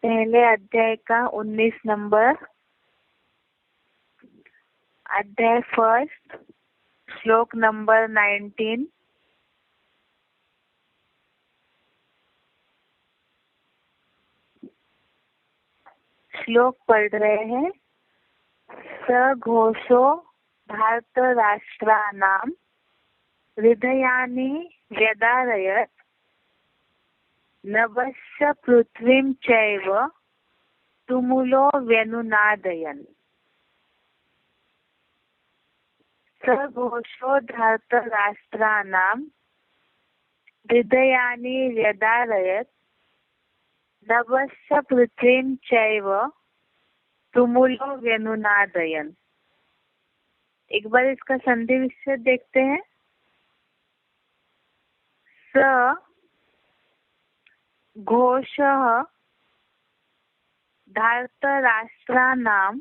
पहले अध्याय का 19 नंबर, अध्याय फर्स्ट, श्लोक नंबर 19। श्लोक पढ़ रहे हैं। सघोषो धार्तराष्ट्राणां हृदयानि व्यदारयत् नभश्च पृथ्वीं चैव तुमुलो व्यनुनादयन्। सघोषो धार्तराष्ट्राणां हृदयानि व्यदारयत् नभश्च पृथ्वीं चैव तुमुलो व्यनुनादयन्। एक बार इसका संधि विच्छेद देखते हैं। स घोषः धार्तराष्ट्राणां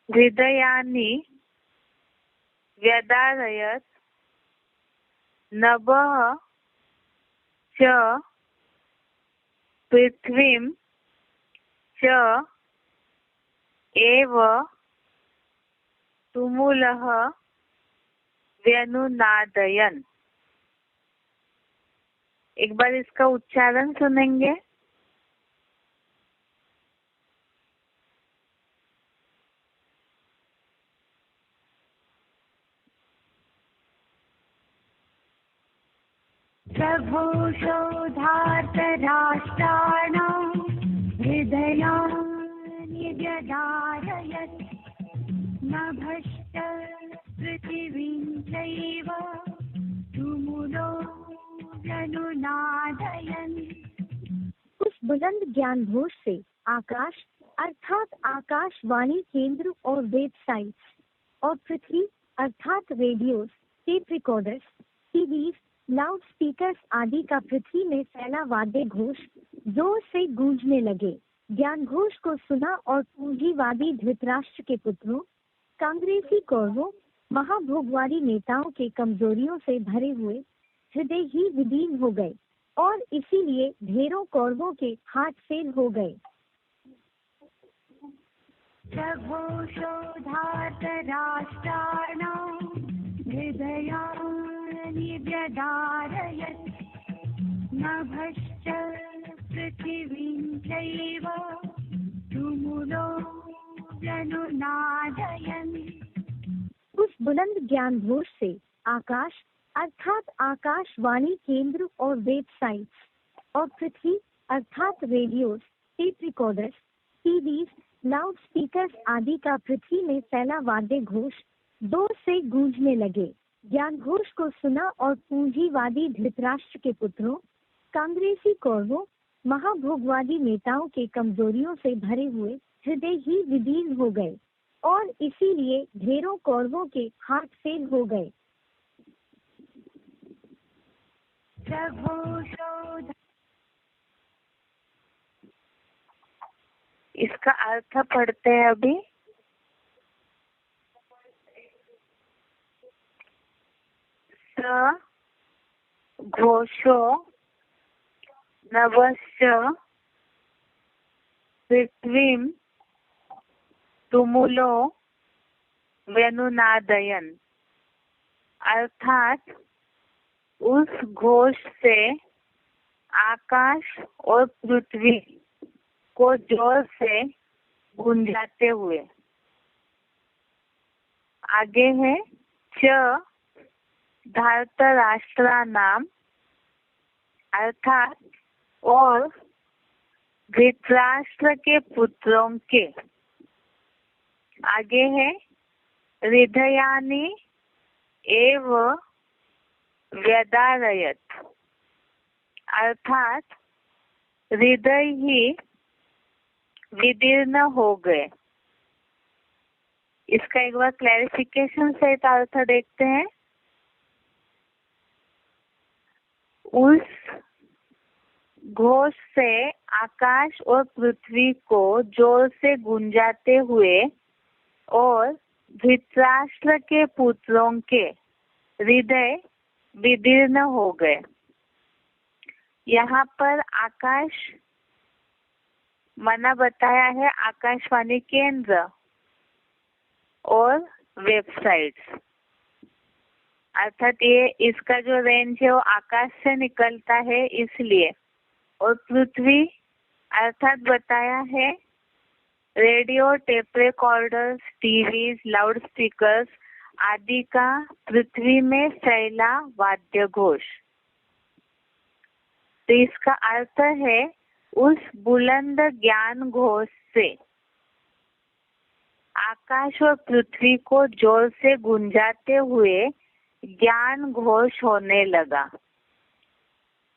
हृदयानि व्यदारयत् नभः च पृथ्वीं च एव तुमुलः व्यनुनादयन्। एक बार इसका उच्चारण सुनेंगे। सघोषो धार्तराष्ट्राणां हृदयानि व्यदारयत् नभश्च पृथिवीं चैव तुमुलो व्यनुनादयन्। उस बुलंद ज्ञान घोष से आकाश अर्थात आकाशवाणी केंद्र और वेबसाइट्स और पृथ्वी अर्थात radios, tape recorders, TVs, loud speakers आदि का पृथ्वी में फैला वाद्य घोष जोर से गूंजने लगे। ज्ञान घोष को सुना और पूंजीवादी धृतराष्ट्र के पुत्रों, कांग्रेसी कौरवों, महाभोगवादी नेताओं के कमजोरियों से भरे हुए हृदय ही विदीर्ण हो गए और इसीलिए ढेरों कौरवों के हाथ फेल हो गए। सघोषो धार्तराष्ट्राणां हृदयानि व्यदारयत् नभश्च पृथिवीं चैव तुमुलो व्यनुनादयन्। उस बुलंद ज्ञान घोष से आकाश अर्थात आकाशवाणी केंद्र और वेबसाइट्स और पृथ्वी अर्थात radios, tape recorders, TVs, loud speakers आदि का पृथ्वी में फैला वाद्य घोष जोर से गूंजने लगे। ज्ञान घोष को सुना और पूंजीवादी धृतराष्ट्र के पुत्रों, कांग्रेसी कौरवों, महाभोगवादी नेताओं के कमजोरियों से भरे हुए हृदय ही विदीर्ण हो गए और इसीलिए ढेरों कौरवों के हाथ फेल हो गए। इसका अर्थ पढ़ते हैं अभी। स घोषो नभश्च पृथ्वीं तुमुलो व्यनुनादयन्। अर्थात उस घोष से आकाश और पृथ्वी को जोर से गूंजाते हुए। आगे है च धार्तराष्ट्राणां अर्थात और धृतराष्ट्र के पुत्रों के। आगे है हृदयानि एव व्यदारयत् अर्थात हृदय ही विदीर्ण हो गए। इसका एक बार क्लैरिफिकेशन सहित अर्थ देखते हैं। उस घोष से आकाश और पृथ्वी को जोर से गूंजाते हुए और धृतराष्ट्र के पुत्रों के हृदय विदीर्ण हो गए। यहाँ पर आकाश मना बताया है आकाशवाणी केंद्र और वेबसाइट्स, अर्थात ये इसका जो रेंज है वो आकाश से निकलता है इसलिए। और पृथ्वी अर्थात बताया है radio, tape recorders, TV, loud speakers आदि का पृथ्वी में फैला वाद्य घोष। तो इसका अर्थ है उस बुलंद ज्ञान घोष से आकाश और पृथ्वी को जोर से गुंजाते हुए ज्ञान घोष होने लगा।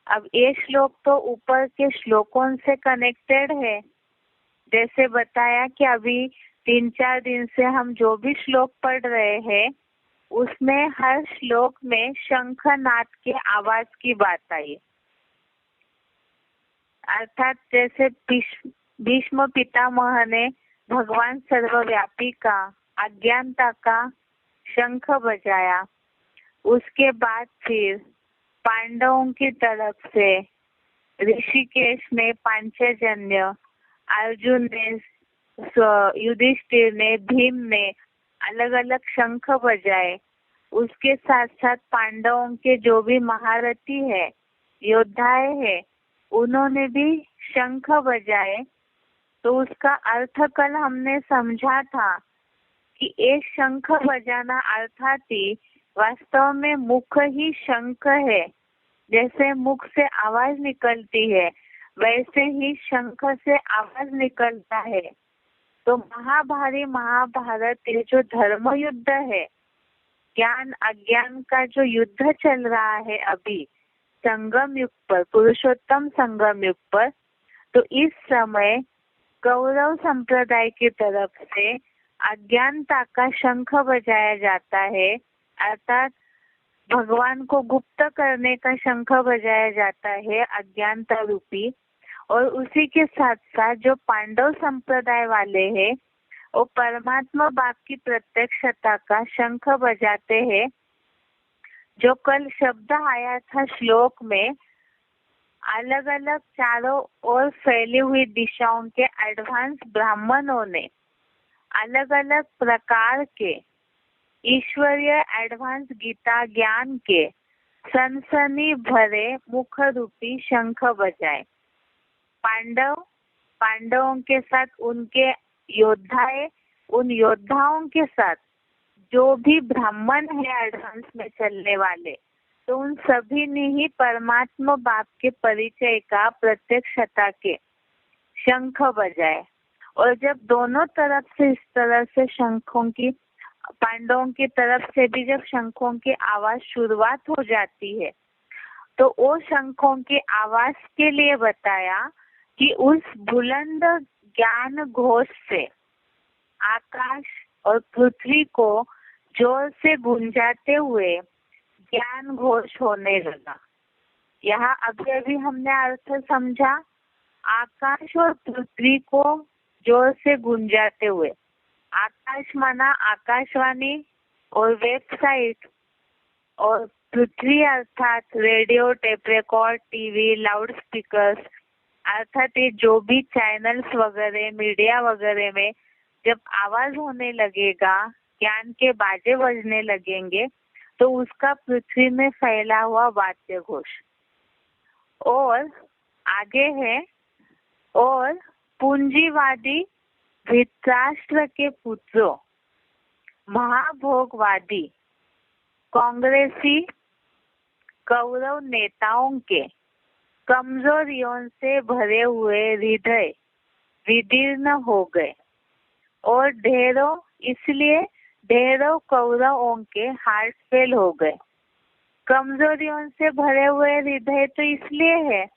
अब ये श्लोक तो ऊपर के श्लोकों से कनेक्टेड है। जैसे बताया कि अभी 3-4 दिन से हम जो भी श्लोक पढ़ रहे हैं उसमें हर श्लोक में शंखनाद के आवाज की बात आई। अर्थात जैसे भीष्म पितामह ने भगवान सर्वव्यापी का अज्ञानता का शंख बजाया, उसके बाद फिर पांडवों की तरफ से ऋषिकेश में पांचजन्य, अर्जुन ने, युधिष्ठिर ने, भीम ने अलग अलग शंख बजाए। उसके साथ साथ पांडवों के जो भी महारथी है, योद्धाएं हैं, उन्होंने भी शंख बजाए। तो उसका अर्थ कल हमने समझा था कि एक शंख बजाना अर्थात ही वास्तव में मुख ही शंख है। जैसे मुख से आवाज निकलती है वैसे ही शंख से आवाज निकलता है। तो महाभारत ये जो धर्म युद्ध है, ज्ञान अज्ञान का जो युद्ध चल रहा है अभी संगम युग पर, पुरुषोत्तम संगम युग पर, तो इस समय कौरव संप्रदाय की तरफ से अज्ञानता का शंख बजाया जाता है, अर्थात भगवान को गुप्त करने का शंख बजाया जाता है अज्ञानता रूपी। और उसी के साथ साथ जो पांडव संप्रदाय वाले हैं वो परमात्मा बाप की प्रत्यक्षता का शंख बजाते हैं। जो कल शब्द आया था श्लोक में, अलग अलग चारों ओर फैली हुई दिशाओं के एडवांस ब्राह्मणों ने अलग अलग प्रकार के ईश्वरीय एडवांस गीता ज्ञान के सनसनी भरे मुख रूपी शंख बजाए। पांडवों के साथ उनके योद्धाएं, उन योद्धाओं के साथ जो भी ब्राह्मण है एडवांस में चलने वाले, तो उन सभी ने ही परमात्मा बाप के परिचय का प्रत्यक्षता के शंख बजाए। और जब दोनों तरफ से इस तरह से शंखों की, पांडवों की तरफ से भी जब शंखों की आवाज शुरुआत हो जाती है तो वो शंखों की आवाज के लिए बताया कि उस बुलंद ज्ञान घोष से आकाश और पृथ्वी को जोर से गुंजाते हुए ज्ञान घोष होने लगा। यहाँ अभी अभी हमने अर्थ समझा, आकाश और पृथ्वी को जोर से गुंजाते हुए। आकाश माना आकाशवाणी और वेबसाइट, और पृथ्वी अर्थात radio, tape record, TV, loud speakers, अर्थात ये जो भी चैनल्स वगैरह, मीडिया वगैरह में जब आवाज होने लगेगा, ज्ञान के बाजे बजने लगेंगे, तो उसका पृथ्वी में फैला हुआ वाद्य घोष। और आगे है, और पूंजीवादी धृतराष्ट्र के पुत्रों, महाभोगवादी कांग्रेसी कौरव नेताओं के कमजोरियों से भरे हुए हृदय विदीर्ण हो गए और ढेरों कौरवों के हार्ट फेल हो गए। कमजोरियों से भरे हुए हृदय तो इसलिए है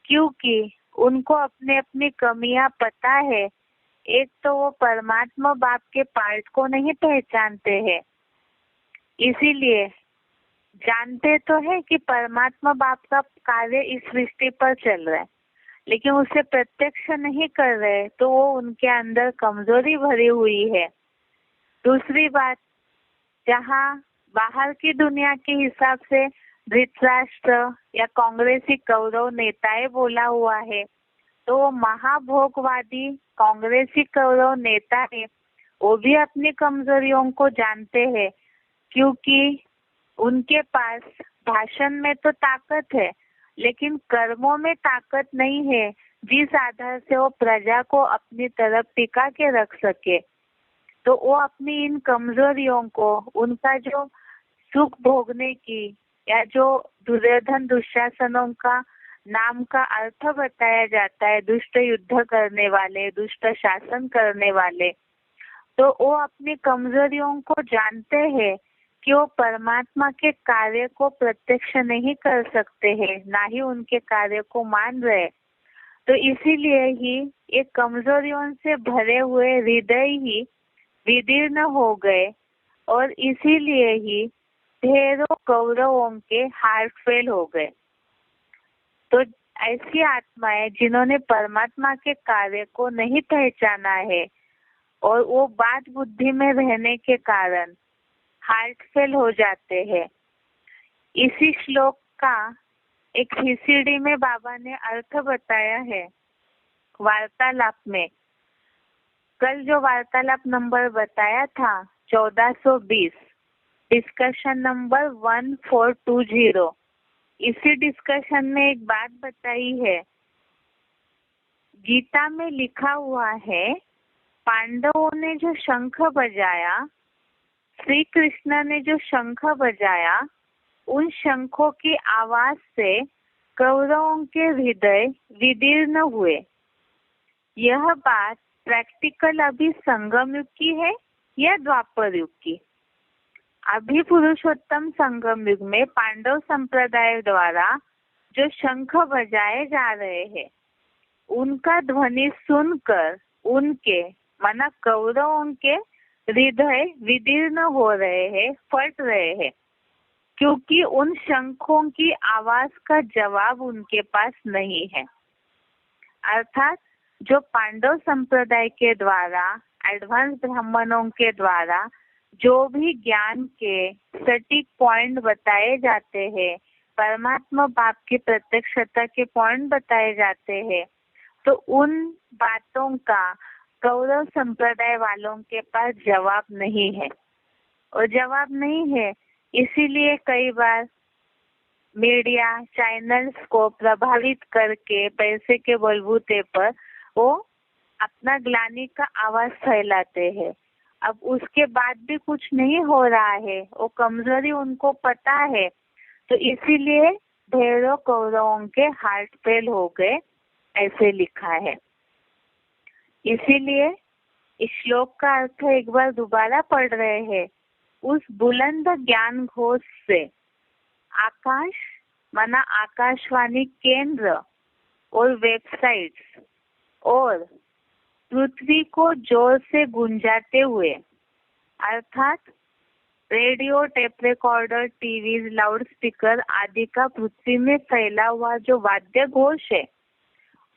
क्योंकि उनको अपने अपनी कमियां पता है। एक तो वो परमात्मा बाप के पार्ट को नहीं पहचानते हैं, इसीलिए जानते तो है कि परमात्मा बाप का कार्य इस सृष्टि पर चल रहा है, लेकिन उसे प्रत्यक्ष नहीं कर रहे, तो वो उनके अंदर कमजोरी भरी हुई है। दूसरी बात, जहाँ बाहर की दुनिया के हिसाब से धृतराष्ट्र या कांग्रेसी कौरव नेताएं बोला हुआ है, तो महाभोगवादी कांग्रेसी कौरव नेता है, वो भी अपनी कमजोरियों को जानते हैं, क्योंकि उनके पास भाषण में तो ताकत है लेकिन कर्मों में ताकत नहीं है, जिस आधार से वो प्रजा को अपनी तरफ टिका के रख सके। तो वो अपनी इन कमजोरियों को, उनका जो सुख भोगने की या जो दुर्योधन दुशासनों का नाम का अर्थ बताया जाता है, दुष्ट युद्ध करने वाले, दुष्ट शासन करने वाले, तो वो अपनी कमजोरियों को जानते हैं कि वो परमात्मा के कार्य को प्रत्यक्ष नहीं कर सकते हैं, ना ही उनके कार्य को मान रहे। तो इसीलिए ही ये कमजोरियों से भरे हुए हृदय ही विदीर्ण हो गए और इसीलिए ही ढेरों कौरवों के हार्ट फेल हो गए। तो ऐसी आत्माएं जिन्होंने परमात्मा के कार्य को नहीं पहचाना है और वो बात बुद्धि में रहने के कारण हार्ट फेल हो जाते हैं। इसी श्लोक का एक हिसीडी में बाबा ने अर्थ बताया है वार्तालाप में। कल जो वार्तालाप नंबर बताया था 1420, डिस्कशन नंबर 1420, इसी डिस्कशन में एक बात बताई है। गीता में लिखा हुआ है, पांडवों ने जो शंख बजाया, श्री कृष्ण ने जो शंख बजाया, उन शंखों की आवाज से कौरवों के हृदय विदीर्ण हुए। यह बात प्रैक्टिकल अभी संगम युग की है या द्वापर युग की? अभी पुरुषोत्तम संगम युग में पांडव संप्रदाय द्वारा जो शंख बजाए जा रहे हैं, उनका ध्वनि सुनकर उनके माना कौरवों के हृदय विदीर्ण हो रहे हैं, फट रहे हैं, क्योंकि उन शंखों की आवाज का जवाब उनके पास नहीं है। अर्थात जो पांडव संप्रदाय के द्वारा, एडवांस ब्राह्मणों के द्वारा जो भी ज्ञान के सटीक पॉइंट बताए जाते हैं, परमात्मा बाप की प्रत्यक्षता के पॉइंट बताए जाते हैं, तो उन बातों का कौरव संप्रदाय वालों के पास जवाब नहीं है। और जवाब नहीं है, इसीलिए कई बार मीडिया चैनल्स को प्रभावित करके पैसे के बलबूते पर वो अपना ग्लानि का आवाज फैलाते हैं। अब उसके बाद भी कुछ नहीं हो रहा है, वो कमजोरी उनको पता है, तो इसीलिए ढेरों कौरवों के हार्ट फेल हो गए, ऐसे लिखा है। इसीलिए इस श्लोक का अर्थ एक बार दोबारा पढ़ रहे हैं। उस बुलंद ज्ञान घोष से आकाश माना आकाशवाणी केंद्र और वेबसाइट्स और पृथ्वी को जोर से गुंजाते हुए, अर्थात radio, tape recorder, TV, loud speaker आदि का पृथ्वी में फैला हुआ जो वाद्य घोष है,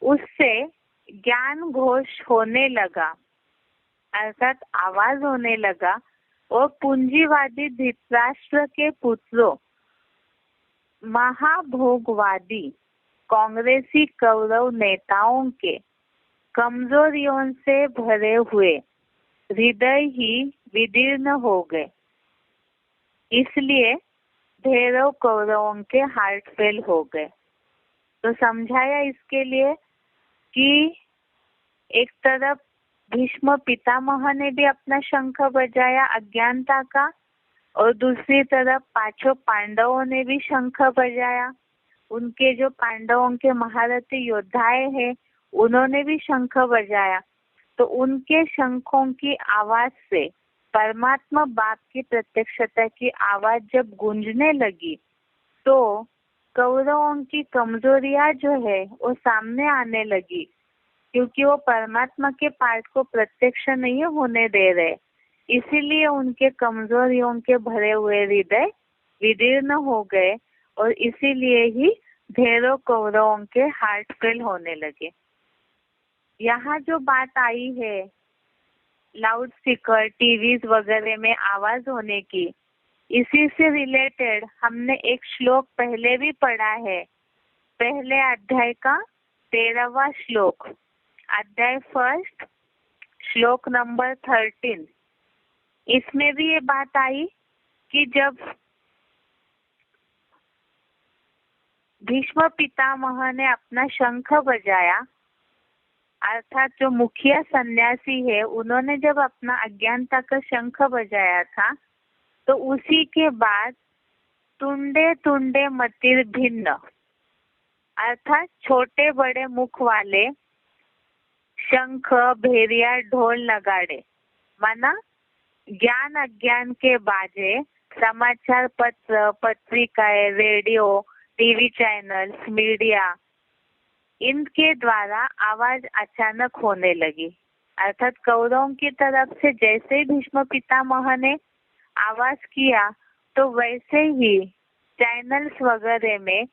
उससे ज्ञान घोष होने लगा, अर्थात आवाज होने लगा। और पूंजीवादी धृतराष्ट्र के पुत्रों, महाभोगवादी कांग्रेसी कौरव नेताओं के कमजोरियों से भरे हुए हृदय ही विदीर्ण हो गए, इसलिए ढेरों कौरवों के हार्ट फेल हो गए। तो समझाया इसके लिए कि एक तरफ भीष्म पितामह ने भी अपना शंख बजाया अज्ञानता का, और दूसरी तरफ पांचों पांडवों ने भी शंख बजाया। उनके जो पांडवों के महारथी योद्धाएं हैं, उन्होंने भी शंख बजाया। तो उनके शंखों की आवाज से परमात्मा बाप की प्रत्यक्षता की आवाज जब गूंजने लगी, तो कौरवों की कमजोरियां जो है वो सामने आने लगी, क्योंकि वो परमात्मा के पाठ को प्रत्यक्ष नहीं होने दे रहे। इसीलिए उनके कमजोरियों के भरे हुए हृदय विदीर्ण हो गए और इसीलिए ही ढेरों कौरवों के हार्ट फेल होने लगे। यहाँ जो बात आई है लाउड स्पीकर, टीवीज वगैरह में आवाज होने की, इसी से रिलेटेड हमने एक श्लोक पहले भी पढ़ा है, पहले अध्याय का 13वां श्लोक, अध्याय फर्स्ट, श्लोक नंबर 13। इसमें भी ये बात आई कि जब भीष्म पितामह ने अपना शंख बजाया, अर्थात जो मुखिया सन्यासी है उन्होंने जब अपना अज्ञानता का शंख बजाया था, तो उसी के बाद तुंडे तुंडे मतिर भिन्न, अर्थात छोटे बड़े मुख वाले शंख, भेरिया, ढोल, नगाड़े, माना ज्ञान अज्ञान के बाजे, समाचार पत्र, पत्रिकाएं, रेडियो, टीवी चैनल्स, मीडिया, इनके द्वारा आवाज अचानक होने लगी। अर्थात कौरवों की तरफ से जैसे ही भीष्म पितामह ने आवाज किया, तो वैसे ही चैनल्स वगैरह में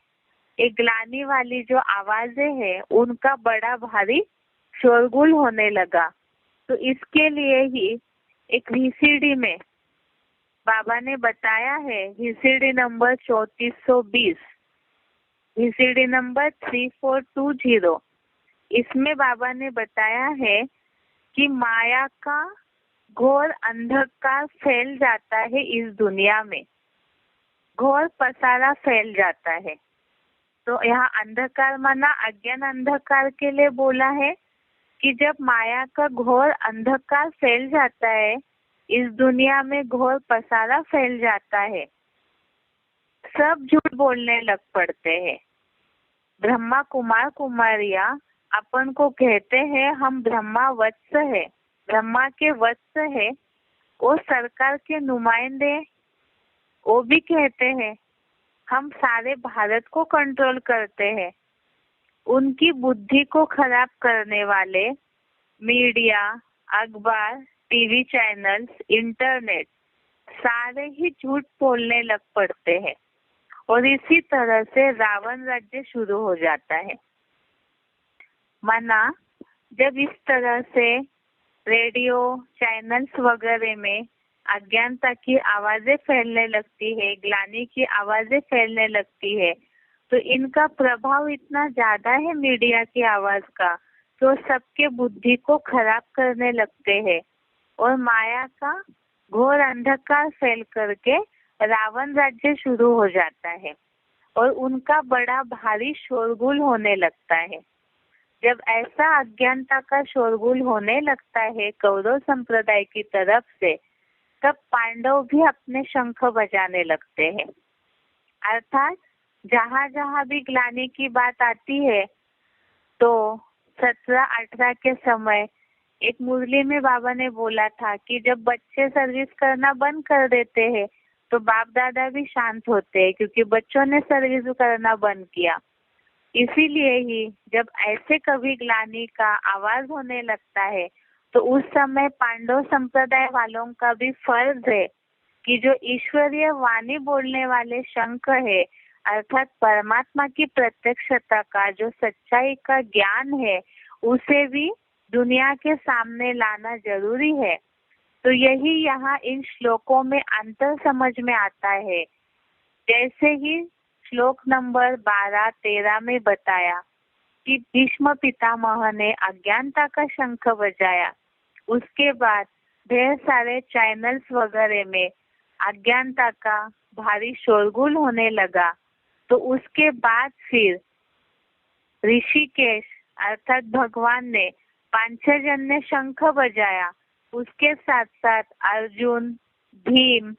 एक ग्लानि वाली जो आवाजें हैं उनका बड़ा भारी शोरगुल होने लगा। तो इसके लिए ही एक VCD में बाबा ने बताया है, VCD नंबर 3420, VCD नंबर 3420, इसमें बाबा ने बताया है कि माया का घोर अंधकार फैल जाता है इस दुनिया में, घोर पसारा फैल जाता है। तो यहाँ अंधकार माना अज्ञान अंधकार के लिए बोला है कि जब माया का घोर अंधकार फैल जाता है, इस दुनिया में घोर पसारा फैल जाता है, सब झूठ बोलने लग पड़ते हैं। ब्रह्मा कुमार कुमारिया अपन को कहते हैं हम ब्रह्मा वत्स है, ब्रह्मा के वत्स है, वो सरकार के नुमाइंदे, वो भी कहते हैं हम सारे भारत को कंट्रोल करते हैं। उनकी बुद्धि को खराब करने वाले मीडिया, अखबार, टीवी चैनल्स, इंटरनेट, सारे ही झूठ बोलने लग पड़ते हैं और इसी तरह से रावण राज्य शुरू हो जाता है। माना जब इस तरह से रेडियो चैनल्स वगैरह में अज्ञानता की आवाजें फैलने लगती है, ग्लानि की आवाजें फैलने लगती है, तो इनका प्रभाव इतना ज्यादा है मीडिया की आवाज का, तो सबके बुद्धि को खराब करने लगते हैं और माया का घोर अंधकार फैल करके रावण राज्य शुरू हो जाता है और उनका बड़ा भारी शोरगुल होने लगता है। जब ऐसा अज्ञानता का शोरगुल होने लगता है कौरव संप्रदाय की तरफ से, तब पांडव भी अपने शंख बजाने लगते हैं। अर्थात जहाँ जहाँ भी ग्लानि की बात आती है, तो 17-18 के समय एक मुरली में बाबा ने बोला था कि जब बच्चे सर्विस करना बंद कर देते हैं तो बाप दादा भी शांत होते हैं, क्योंकि बच्चों ने सर्विस करना बंद किया। इसीलिए ही जब ऐसे कभी ग्लानि का आवाज होने लगता है, तो उस समय पांडव संप्रदाय वालों का भी फर्ज है कि जो ईश्वरीय वाणी बोलने वाले शंख है, अर्थात परमात्मा की प्रत्यक्षता का जो सच्चाई का ज्ञान है, उसे भी दुनिया के सामने लाना जरूरी है। तो यही यहाँ इन श्लोकों में अंतर समझ में आता है। जैसे ही श्लोक नंबर 12-13 में बताया कि भीष्म पितामह ने अज्ञानता का शंख बजाया, उसके बाद ढेर सारे चैनल्स वगैरह में अज्ञानता का भारी शोरगुल होने लगा। तो उसके बाद फिर ऋषिकेश अर्थात भगवान ने 5-6 जन ने शंख बजाया, उसके साथ साथ अर्जुन, भीम,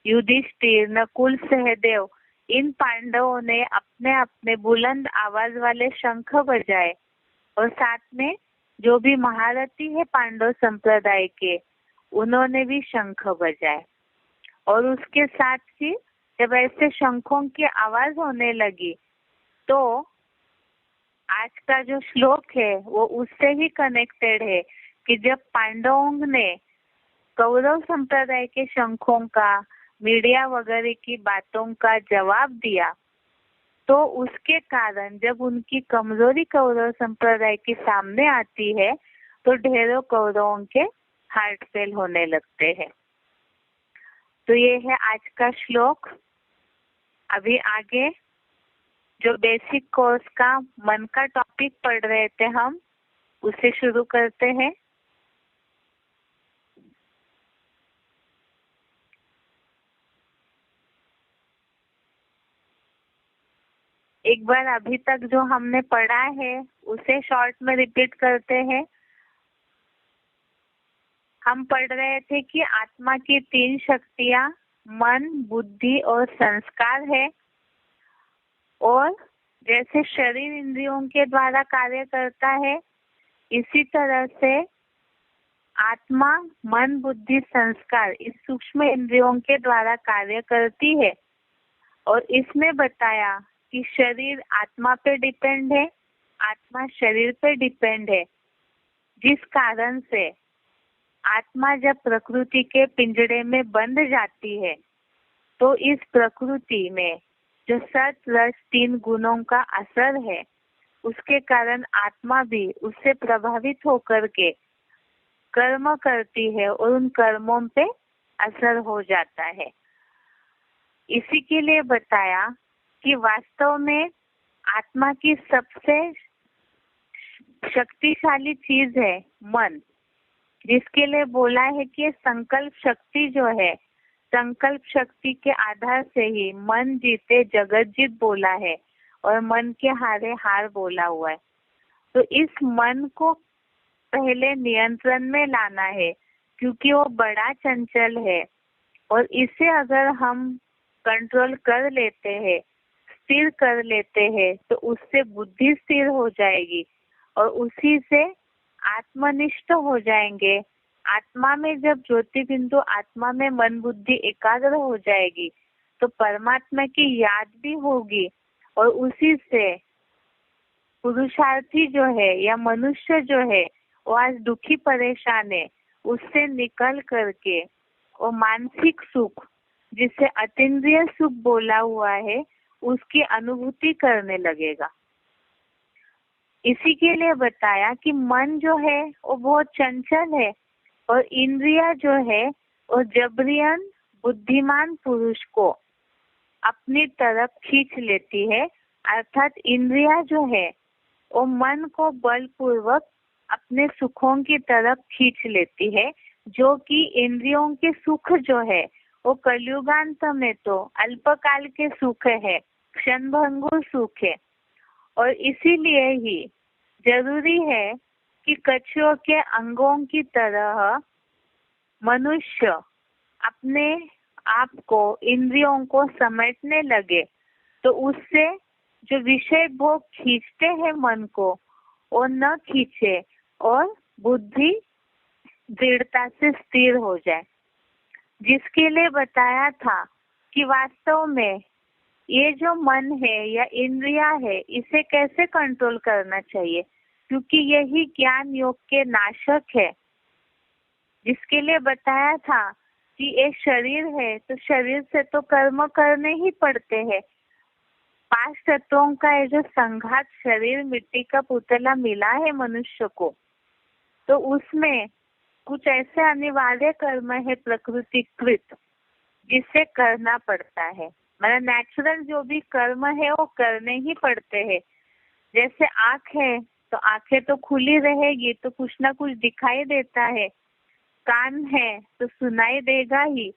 युधिष्ठिर, नकुल, सहदेव, इन पांडवों ने अपने अपने बुलंद आवाज वाले शंख बजाए और साथ में जो भी महारथी है पांडव संप्रदाय के, उन्होंने भी शंख बजाए। और उसके साथ ही जब ऐसे शंखों की आवाज होने लगी, तो आज का जो श्लोक है वो उससे ही कनेक्टेड है कि जब पांडवों ने कौरव संप्रदाय के शंखों का, मीडिया वगैरह की बातों का जवाब दिया, तो उसके कारण जब उनकी कमजोरी कौरव संप्रदाय के सामने आती है, तो ढेरों कौरवों के हार्ट फेल होने लगते हैं। तो ये है आज का श्लोक। अभी आगे जो बेसिक कोर्स का मन का टॉपिक पढ़ रहे थे हम, उसे शुरू करते हैं। एक बार अभी तक जो हमने पढ़ा है उसे शॉर्ट में रिपीट करते हैं। हम पढ़ रहे थे कि आत्मा की 3 शक्तियां मन, बुद्धि और संस्कार है, और जैसे शरीर इंद्रियों के द्वारा कार्य करता है, इसी तरह से आत्मा मन, बुद्धि, संस्कार इस सूक्ष्म इंद्रियों के द्वारा कार्य करती है। और इसमें बताया कि शरीर आत्मा पे डिपेंड है, आत्मा शरीर पे डिपेंड है, जिस कारण से आत्मा जब प्रकृति के पिंजड़े में बंध जाती है तो इस प्रकृति में जो सत रज 3 गुणों का असर है, उसके कारण आत्मा भी उससे प्रभावित होकर के कर्म करती है और उन कर्मों पे असर हो जाता है। इसी के लिए बताया कि वास्तव में आत्मा की सबसे शक्तिशाली चीज है मन, जिसके लिए बोला है कि संकल्प शक्ति जो है, संकल्प शक्ति के आधार से ही मन जीते जगत जीत बोला है और मन के हारे हार बोला हुआ है। तो इस मन को पहले नियंत्रण में लाना है, क्योंकि वो बड़ा चंचल है, और इसे अगर हम कंट्रोल कर लेते हैं, स्थिर कर लेते हैं, तो उससे बुद्धि स्थिर हो जाएगी और उसी से आत्मनिष्ठ हो जाएंगे। आत्मा में जब ज्योति बिंदु आत्मा में मन बुद्धि एकाग्र हो जाएगी तो परमात्मा की याद भी होगी, और उसी से पुरुषार्थी जो है या मनुष्य जो है वो आज दुखी परेशान है, उससे निकल करके वो मानसिक सुख, जिसे अतीन्द्रिय सुख बोला हुआ है, उसकी अनुभूति करने लगेगा। इसी के लिए बताया कि मन जो है वो बहुत चंचल है और इंद्रिया जो है वो जबरियन बुद्धिमान पुरुष को अपनी तरफ खींच लेती है। अर्थात इंद्रिया जो है वो मन को बलपूर्वक अपने सुखों की तरफ खींच लेती है, जो कि इंद्रियों के सुख जो है वो कलयुगांत में तो अल्पकाल के सुख है, क्षणभंगुर सुख है। और इसीलिए ही जरूरी है कि कछुओं के अंगों की तरह मनुष्य अपने आप को, इंद्रियों को समेटने लगे, तो उससे जो विषय भोग खींचते हैं मन को, वो न खींचे और बुद्धि दृढ़ता से स्थिर हो जाए। जिसके लिए बताया था कि वास्तव में ये जो मन है या इंद्रिया है, इसे कैसे कंट्रोल करना चाहिए, क्योंकि यही ज्ञान योग के नाशक है। जिसके लिए बताया था कि एक शरीर है तो शरीर से तो कर्म करने ही पड़ते हैं। 5 तत्वों का ये जो संघात शरीर मिट्टी का पुतला मिला है मनुष्य को, तो उसमें कुछ ऐसे अनिवार्य कर्म है प्रकृतिकृत, जिसे करना पड़ता है। मतलब नेचुरल जो भी कर्म है वो करने ही पड़ते हैं। जैसे आँख है तो आंखें तो खुली रहेगी तो कुछ ना कुछ दिखाई देता है, कान है तो सुनाई देगा ही।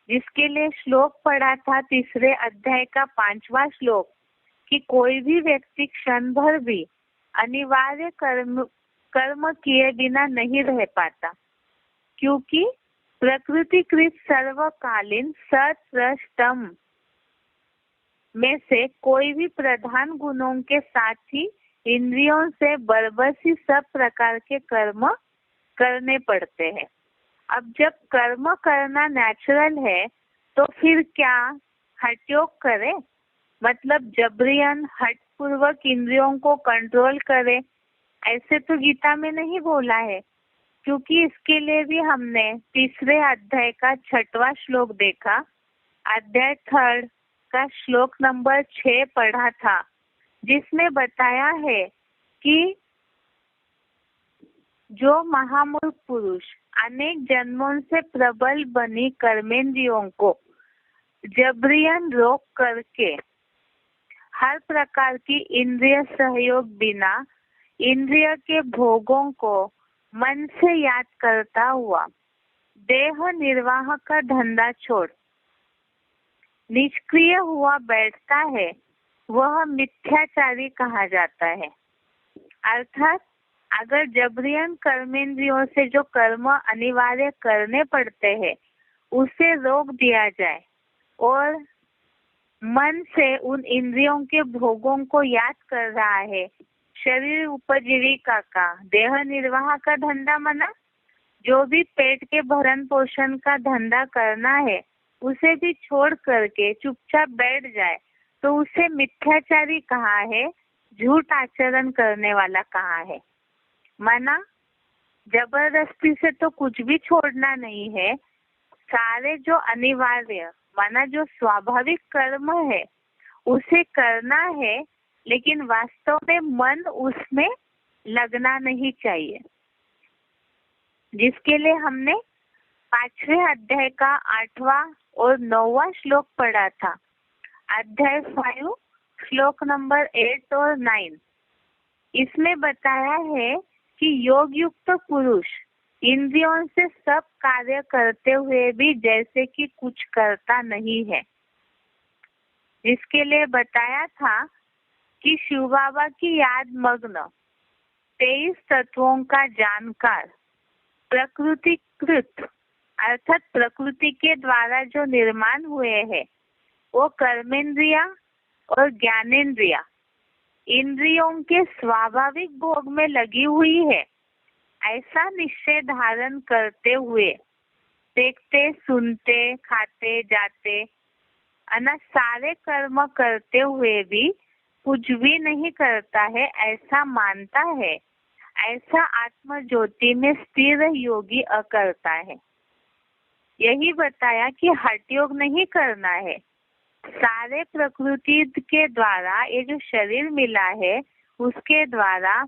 जिसके लिए श्लोक पढ़ा था 3 अध्याय का 5वां श्लोक, कि कोई भी व्यक्ति क्षण भर भी अनिवार्य कर्म किए बिना नहीं रह पाता, क्योंकि प्रकृतिकृत सर्वकालीन सत्रष्टम में से कोई भी प्रधान गुणों के साथ ही इंद्रियों से बरबसी सब प्रकार के कर्म करने पड़ते हैं। अब जब कर्म करना नेचुरल है तो फिर क्या हठयोग करे, मतलब जबरियन हठ पूर्वक इंद्रियों को कंट्रोल करे, ऐसे तो गीता में नहीं बोला है। क्योंकि इसके लिए भी हमने 3 अध्याय का 6वां श्लोक देखा, अध्याय 3 का श्लोक नंबर 6 पढ़ा था, जिसमें बताया है कि जो महामूर्ख पुरुष अनेक जन्मों से प्रबल बनी कर्मेंद्रियों को जबरियन रोक करके हर प्रकार की इंद्रिय सहयोग बिना इंद्रिय के भोगों को मन से याद करता हुआ देह निर्वाह का धंधा छोड़ निष्क्रिय हुआ बैठता है, वह मिथ्याचारी कहा जाता है। अर्थात अगर जबरियन कर्मेंद्रियों से जो कर्म अनिवार्य करने पड़ते हैं उसे रोक दिया जाए और मन से उन इंद्रियों के भोगों को याद कर रहा है, शरीर उपजीविका का, देह निर्वाह का धंधा मना, जो भी पेट के भरण पोषण का धंधा करना है उसे भी छोड़ करके चुपचाप बैठ जाए तो उसे मिथ्याचारी कहा है, झूठ आचरण करने वाला कहा है। मना जबरदस्ती से तो कुछ भी छोड़ना नहीं है, सारे जो अनिवार्य माना जो स्वाभाविक कर्म है उसे करना है, लेकिन वास्तव में मन उसमें लगना नहीं चाहिए, जिसके लिए हमने 5वें अध्याय का 8वां और 9वां श्लोक पढ़ा था। अध्याय 5 श्लोक नंबर 8 और 9 इसमें बताया है कि योग युक्त पुरुष इंद्रियों से सब कार्य करते हुए भी जैसे कि कुछ करता नहीं है। इसके लिए बताया था कि शिव बाबा की याद मग्न 23 तत्वों का जानकार प्रकृतिकृत अर्थात प्रकृति के द्वारा जो निर्माण हुए हैं वो कर्मेंद्रिया और ज्ञानेन्द्रिया इंद्रियों के स्वाभाविक भोग में लगी हुई है, ऐसा निश्चय धारण करते हुए देखते, सुनते, खाते, जाते अना सारे कर्म करते हुए भी कुछ भी नहीं करता है ऐसा मानता है, ऐसा आत्म ज्योति में स्थिर योगी अकर्ता है। यही बताया कि हठ योग नहीं करना है, सारे प्रकृति के द्वारा ये जो शरीर मिला है उसके द्वारा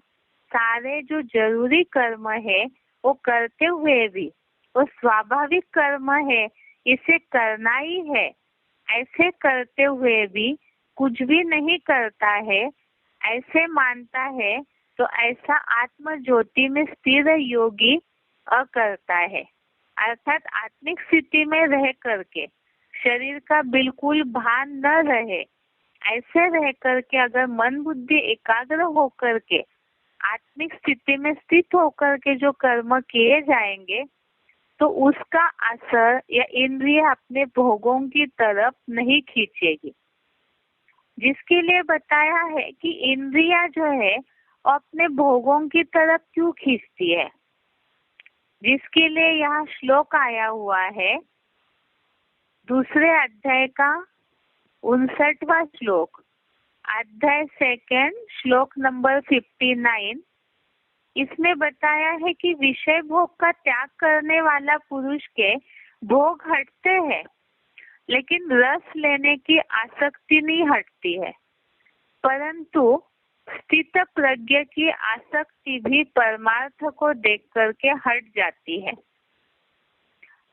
सारे जो जरूरी कर्म है वो करते हुए भी वो स्वाभाविक कर्म है इसे करना ही है, ऐसे करते हुए भी कुछ भी नहीं करता है ऐसे मानता है, तो ऐसा आत्म ज्योति में स्थिर योगी अकर्ता है। अर्थात आत्मिक स्थिति में रह करके शरीर का बिल्कुल भान न रहे, ऐसे रह करके अगर मन बुद्धि एकाग्र होकर के आत्मिक स्थिति में स्थित होकर के जो कर्म किए जाएंगे तो उसका असर या इंद्रिय अपने भोगों की तरफ नहीं खींचेगी। जिसके लिए बताया है कि इंद्रिया जो है वो अपने भोगों की तरफ क्यों खींचती है, जिसके लिए यहाँ श्लोक आया हुआ है 2 अध्याय का 59वां श्लोक, अध्याय 2 श्लोक नंबर 59। इसमें बताया है कि विषय भोग का त्याग करने वाला पुरुष के भोग हटते हैं, लेकिन रस लेने की आसक्ति नहीं हटती है, परंतु स्थित प्रज्ञ की आसक्ति भी परमार्थ को देख करके हट जाती है।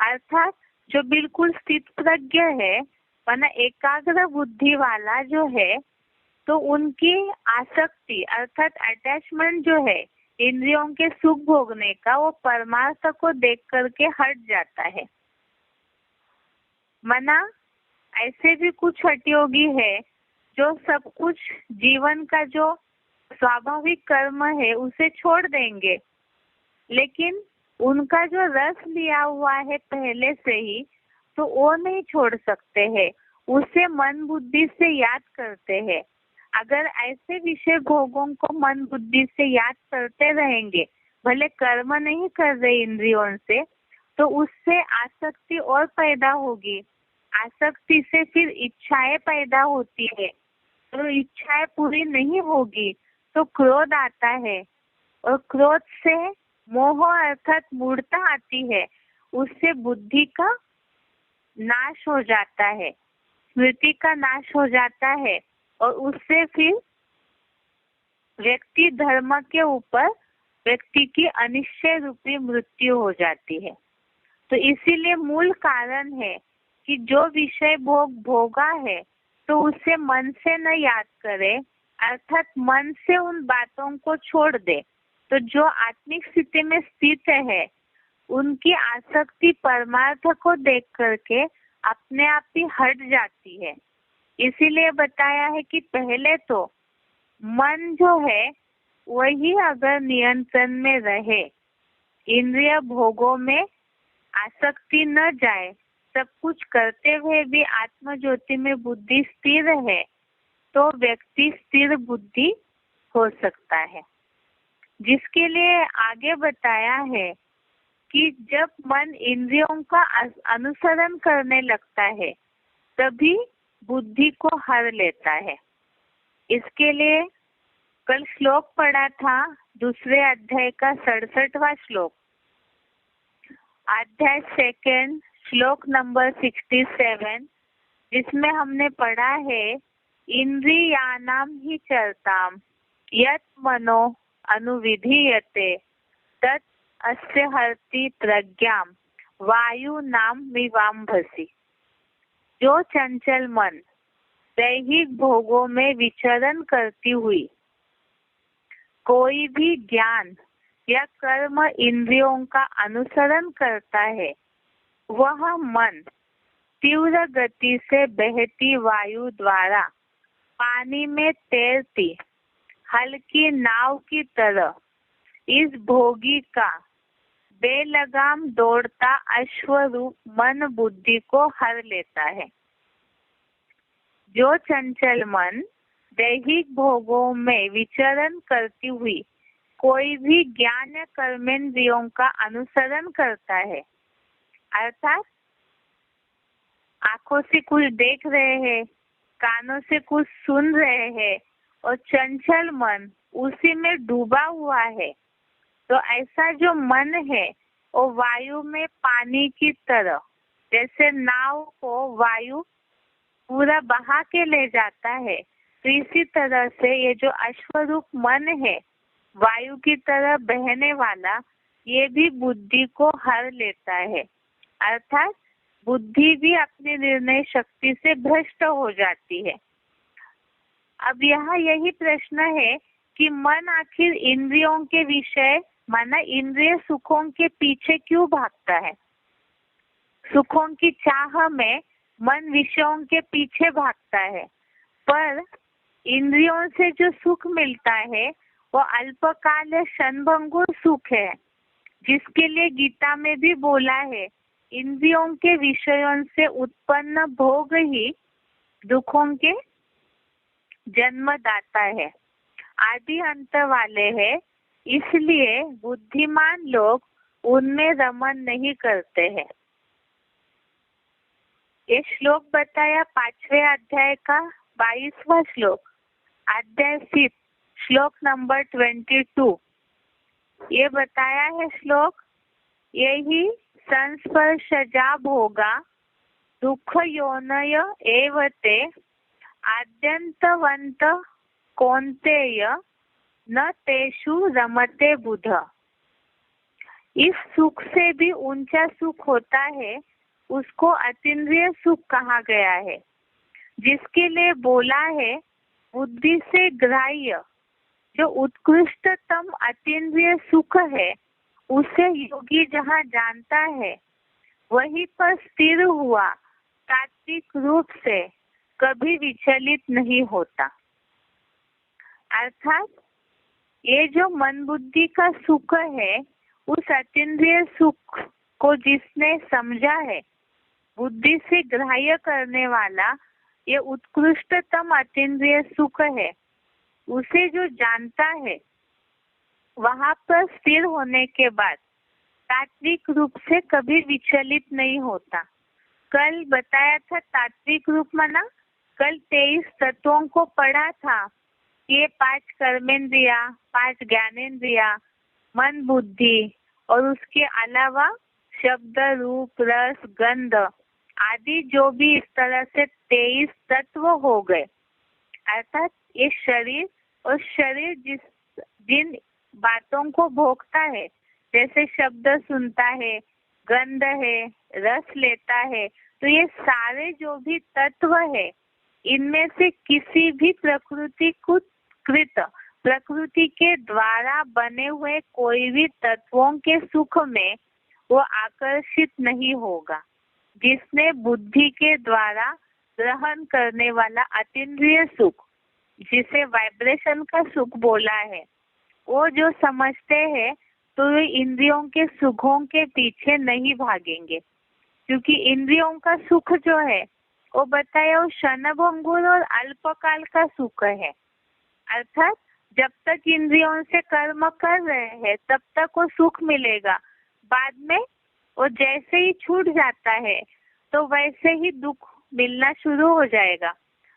अर्थात जो बिल्कुल स्थित प्रज्ञ है वरना एकाग्र बुद्धि वाला जो है, तो उनकी आसक्ति अर्थात अटैचमेंट जो है इंद्रियों के सुख भोगने का वो परमार्थ को देख करके हट जाता है। मना ऐसे भी कुछ हठयोगी है जो सब कुछ जीवन का जो स्वाभाविक कर्म है उसे छोड़ देंगे, लेकिन उनका जो रस लिया हुआ है पहले से ही तो वो नहीं छोड़ सकते हैं, उसे मन बुद्धि से याद करते हैं। अगर ऐसे विषय भोगों को मन बुद्धि से याद करते रहेंगे, भले कर्म नहीं कर रहे इंद्रियों से, तो उससे आसक्ति और पैदा होगी, आसक्ति से फिर इच्छाएं पैदा होती है, तो इच्छाएं पूरी नहीं होगी तो क्रोध आता है, और क्रोध से मोह अर्थात मूढ़ता आती है, उससे बुद्धि का नाश हो जाता है, स्मृति का नाश हो जाता है, और उससे फिर व्यक्ति धर्म के ऊपर व्यक्ति की अनिश्चय रूपी मृत्यु हो जाती है। तो इसीलिए मूल कारण है कि जो विषय भोग भोगा है तो उसे मन से न याद करे, अर्थात मन से उन बातों को छोड़ दे, तो जो आत्मिक स्थिति में स्थित है उनकी आसक्ति परमार्थ को देख करके अपने आप ही हट जाती है। इसीलिए बताया है कि पहले तो मन जो है वही अगर नियंत्रण में रहे, इंद्रिय भोगों में आसक्ति न जाए, सब कुछ करते हुए भी आत्म ज्योति में बुद्धि स्थिर है, तो व्यक्ति स्थिर बुद्धि हो सकता है। जिसके लिए आगे बताया है कि जब मन इंद्रियों का अनुसरण करने लगता है तभी बुद्धि को हर लेता है। इसके लिए कल श्लोक पढ़ा था, दूसरे अध्याय का 67वां श्लोक, अध्याय 2 श्लोक नंबर 67, जिसमें हमने पढ़ा है इंद्रियानाम ही चरताम यत मनो अनुविधीयते तत् अस्य हरति प्रज्ञाम वायु नाम विवाम्भसी। जो चंचल मन दैहिक भोगों में विचरण करती हुई कोई भी ज्ञान या कर्म इंद्रियों का अनुसरण करता है, वह मन तीव्र गति से बहती वायु द्वारा पानी में तैरती हल्की नाव की तरह इस भोगी का बेलगाम दौड़ता अश्वरूप मन बुद्धि को हर लेता है। जो चंचल मन दैहिक भोगों में विचरण करती हुई कोई भी ज्ञान या कर्मेंद्रियों का अनुसरण करता है, अर्थात आंखों से कुछ देख रहे हैं, कानों से कुछ सुन रहे हैं और चंचल मन उसी में डूबा हुआ है, तो ऐसा जो मन है वो वायु में पानी की तरह, जैसे नाव को वायु पूरा बहा के ले जाता है, तो इसी तरह से ये जो अश्वरूप मन है वायु की तरह बहने वाला, ये भी बुद्धि को हर लेता है, अर्थात बुद्धि भी अपनी निर्णय शक्ति से भ्रष्ट हो जाती है। अब यहाँ यही प्रश्न है कि मन आखिर इंद्रियों के विषय माना इंद्रिय सुखों के पीछे क्यों भागता है। सुखों की चाह में मन विषयों के पीछे भागता है, पर इंद्रियों से जो सुख मिलता है वो अल्पकाल या क्षणभंगुर सुख है, जिसके लिए गीता में भी बोला है इंद्रियों के विषयों से उत्पन्न भोग ही दुखों के जन्मदाता है, आदि अंत वाले हैं, इसलिए बुद्धिमान लोग उनमें रमन नहीं करते हैं। ये श्लोक बताया 5वें अध्याय का 22वां श्लोक, अध्याय 6 श्लोक नंबर 22। ये बताया है श्लोक, यही संस्पर्शजा भोगा दुख योनय एवते आद्यंतवंत कौन्तेय न तेषु रमते बुध। इस सुख से भी ऊंचा सुख होता है, उसको अतीन्द्रिय सुख कहा गया है, जिसके लिए बोला है बुद्धि से ग्राह्य जो उत्कृष्टतम अतीन्द्रिय सुख है, उसे योगी जहाँ जानता है वहीं पर स्थिर हुआ तात्विक रूप से कभी विचलित नहीं होता। अर्थात ये जो मन बुद्धि का सुख है, उस अतीन्द्रिय सुख को जिसने समझा है, बुद्धि से ग्राह्य करने वाला ये उत्कृष्टतम अतीन्द्रिय सुख है, उसे जो जानता है वहां पर स्थिर होने के बाद तात्विक रूप से कभी विचलित नहीं होता। कल बताया था तात्विक रूप माना, कल 23 तत्वों को पढ़ा था, ये 5 कर्मेंद्रिया, 5 ज्ञानेंद्रिया, मन बुद्धि और उसके अलावा शब्द रूप रस गंध आदि जो भी इस तरह से 23 तत्व हो गए। अर्थात ये शरीर और शरीर जिन बातों को भोगता है, जैसे शब्द सुनता है, गंध है, रस लेता है, तो ये सारे जो भी तत्व है इनमें से किसी भी प्रकृति के द्वारा बने हुए कोई भी तत्वों के सुख में वो आकर्षित नहीं होगा। जिसने बुद्धि के द्वारा ग्रहण करने वाला अतीन्द्रिय सुख, जिसे वाइब्रेशन का सुख बोला है, वो जो समझते हैं तो वे इंद्रियों के सुखों के पीछे नहीं भागेंगे, क्योंकि इंद्रियों का सुख जो है वो बताया वो क्षणभंगुर और अल्पकाल का सुख है। अर्थात जब तक इंद्रियों से कर्म कर रहे हैं तब तक वो सुख मिलेगा, बाद में वो जैसे ही छूट जाता है तो वैसे ही दुख मिलना शुरू हो जाएगा।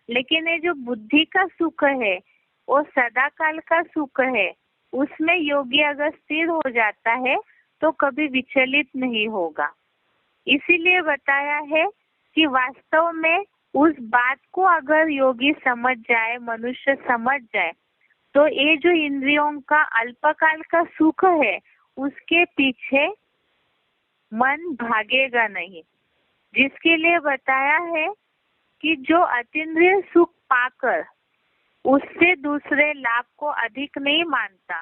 लेकिन ये जो बुद्धि का सुख है वो सदा काल का सुख है, उसमें योगी अगर स्थिर हो जाता है तो कभी विचलित नहीं होगा। इसीलिए बताया है कि वास्तव में उस बात को अगर योगी समझ जाए, मनुष्य समझ जाए, तो ये जो इंद्रियों का अल्पकाल का सुख है उसके पीछे मन भागेगा नहीं। जिसके लिए बताया है कि जो अतीन्द्रिय सुख पाकर उससे दूसरे लाभ को अधिक नहीं मानता,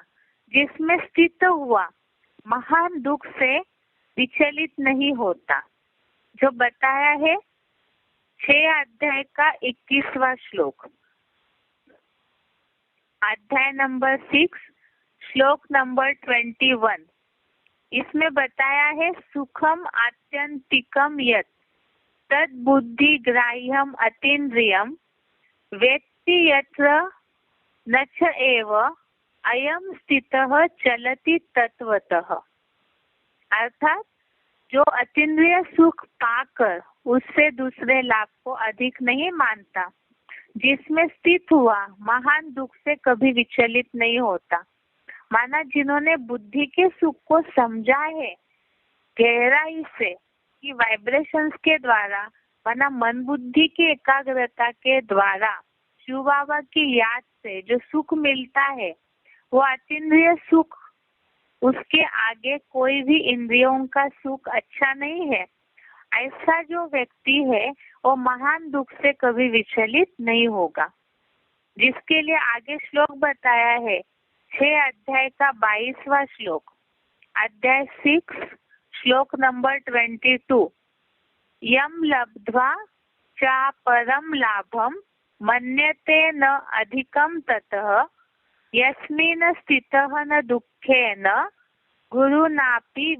जिसमें स्थित हुआ महान दुख से विचलित नहीं होता, जो बताया है 6 अध्याय का 21वां श्लोक, अध्याय नंबर 6 श्लोक नंबर 21। इसमें बताया है सुखम आत्यंतिकम यत् तद बुद्धि ग्राह्यम अतीन्द्रियम वेत्ति यत्र न च एव अयम स्थितः चलति तत्वतः। अर्थात जो अतीन्द्रिय सुख पाकर उससे दूसरे लाभ को अधिक नहीं मानता, जिसमें स्थित हुआ महान दुख से कभी विचलित नहीं होता। माना जिन्होंने बुद्धि के सुख को समझा है गहराई से कि वाइब्रेशंस के द्वारा, माना मन बुद्धि की एकाग्रता के द्वारा शिव बाबा की याद से जो सुख मिलता है वो अतीन्द्रिय सुख, उसके आगे कोई भी इंद्रियों का सुख अच्छा नहीं है। ऐसा जो व्यक्ति है वो महान दुख से कभी विचलित नहीं होगा। जिसके लिए आगे श्लोक बताया है 6 अध्याय का 22वां श्लोक, अध्याय 6 श्लोक नंबर 22। यम लब्ध्वा चा परम लाभम मन्यते न अधिकम ततः यस्मिन् स्थितः न दुःखेन गुरुनापि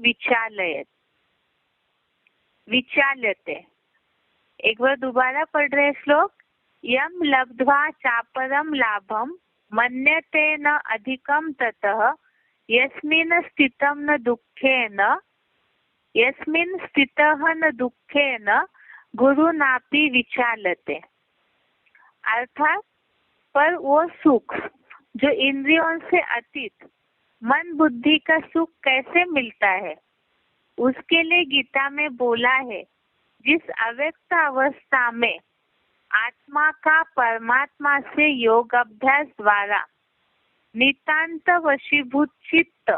विचाल्यते। एक बार दोबारा पढ़ रहे श्लोक। यम लब्ध्वा चापरम लाभम मन्यते न अधिकम ततः यस्मिन् स्थितः न दुःखेन गुरुनापि विचाल्यते। अर्थात पर वो सुख जो इंद्रियों से अतीत मन बुद्धि का सुख कैसे मिलता है, उसके लिए गीता में बोला है जिस अव्यक्त अवस्था में आत्मा का परमात्मा से योग अभ्यास द्वारा नितांत वशीभूत चित्त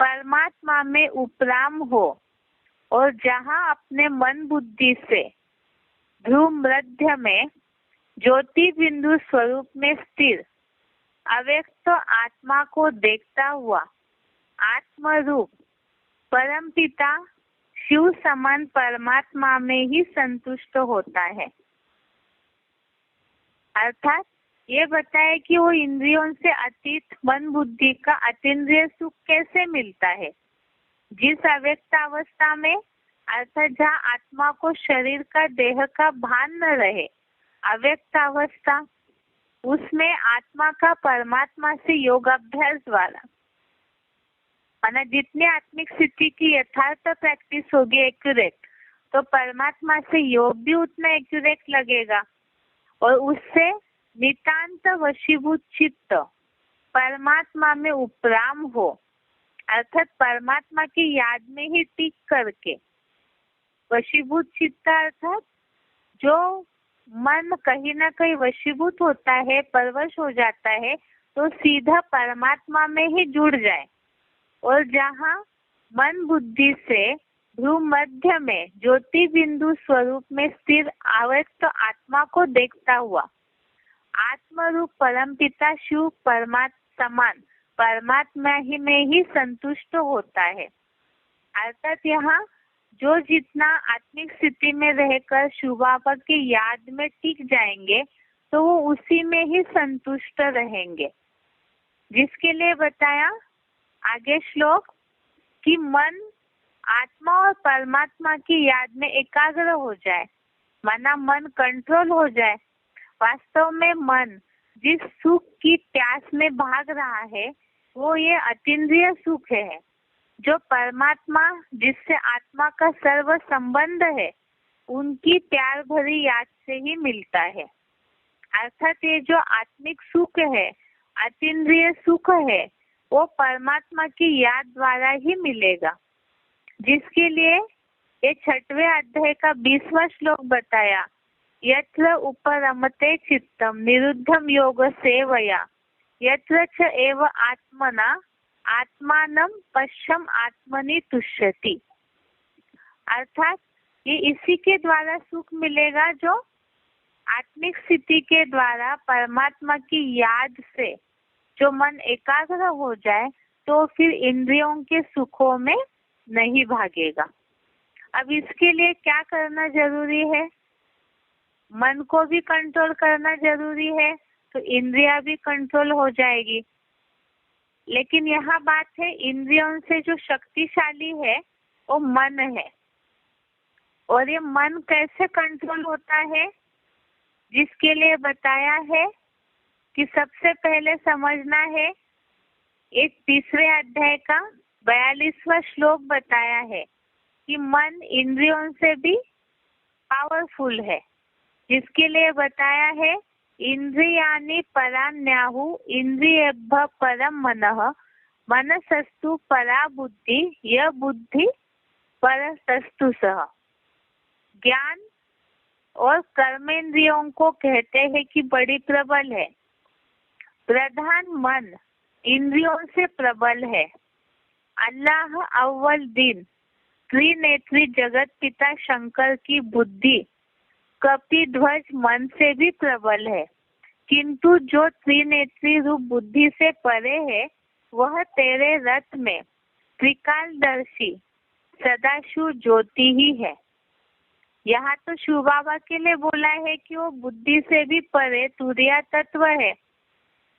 परमात्मा में उपराम हो और जहाँ अपने मन बुद्धि से ध्रुव मध्य में ज्योति बिंदु स्वरूप में स्थिर अव्यक्त आत्मा को देखता हुआ आत्म रूप परमपिता शिव समान परमात्मा में ही संतुष्ट होता है। अर्थात ये बताए कि वो इंद्रियों से अतीत मन बुद्धि का अतीन्द्रिय सुख कैसे मिलता है। जिस अव्यक्त अवस्था में, अर्थात जहाँ आत्मा को शरीर का देह का भान न रहे, अव्यक्त अवस्था, उसमें आत्मा का परमात्मा से योग अभ्यास द्वारा, माना जितनी आत्मिक स्थिति की यथार्थ प्रैक्टिस होगी एक्यूरेट, तो परमात्मा से योग भी उतना एक्यूरेट लगेगा और उससे नितांत वशीभूत चित्त परमात्मा में उपराम हो, अर्थात परमात्मा की याद में ही टिक करके। वशीभूत चित्त अर्थात जो मन कहीं ना कहीं वशीभूत होता है, परवश हो जाता है, तो सीधा परमात्मा में ही जुड़ जाए और जहाँ मन बुद्धि से भ्रूमध्य में ज्योति बिंदु स्वरूप में स्थिर अव्यक्त आत्मा को देखता हुआ आत्मरूप परमपिता शिव परमात्मा समान परमात्मा ही में ही संतुष्ट होता है। अर्थात यहाँ जो जितना आत्मिक स्थिति में रहकर शिव बाबा की याद में टिक जाएंगे तो वो उसी में ही संतुष्ट रहेंगे, जिसके लिए बताया आगे श्लोक कि मन आत्मा और परमात्मा की याद में एकाग्र हो जाए, माना मन कंट्रोल हो जाए। वास्तव में मन जिस सुख की प्यास में भाग रहा है वो ये अतीन्द्रिय सुख है, जो परमात्मा जिससे आत्मा का सर्व संबंध है उनकी प्यार भरी याद से ही मिलता है। अर्थात ये जो आत्मिक सुख है, अतीन्द्रिय सुख है, वो परमात्मा की याद द्वारा ही मिलेगा, जिसके लिए ये 6वें अध्याय का 20वां श्लोक बताया, यत्र उपरमते चित्तम निरुद्धम योग सेवया यत्र च एव आत्मना आत्मानं पश्यम आत्मनि तुष्यति। अर्थात ये इसी के द्वारा सुख मिलेगा जो आत्मिक स्थिति के द्वारा परमात्मा की याद से जो मन एकाग्र हो जाए तो फिर इंद्रियों के सुखों में नहीं भागेगा। अब इसके लिए क्या करना जरूरी है? मन को भी कंट्रोल करना जरूरी है, तो इंद्रियां भी कंट्रोल हो जाएगी। लेकिन यहाँ बात है इंद्रियों से जो शक्तिशाली है वो मन है, और ये मन कैसे कंट्रोल होता है, जिसके लिए बताया है कि सबसे पहले समझना है, एक 30वें अध्याय का 42वां श्लोक बताया है कि मन इंद्रियों से भी पावरफुल है, जिसके लिए बताया है इंद्रियाणि परान्याहु इंद्रियेभ्यः परम मनः मनसस्तु परा बुद्धि य बुद्धि परस्तस्तु सः। ज्ञान और कर्मेंद्रियों को कहते हैं कि बड़ी प्रबल है। प्रधान मन इंद्रियों से प्रबल है। अल्लाह अव्वल दिन त्रिनेत्री जगत पिता शंकर की बुद्धि कपिध्वज मन से भी प्रबल है, किंतु जो त्रिनेत्री रूप बुद्धि से परे है वह तेरे रथ में त्रिकालदर्शी सदाशिव ज्योति ही है। यहाँ तो शिव बाबा के लिए बोला है कि वो बुद्धि से भी परे तुरिया तत्व है।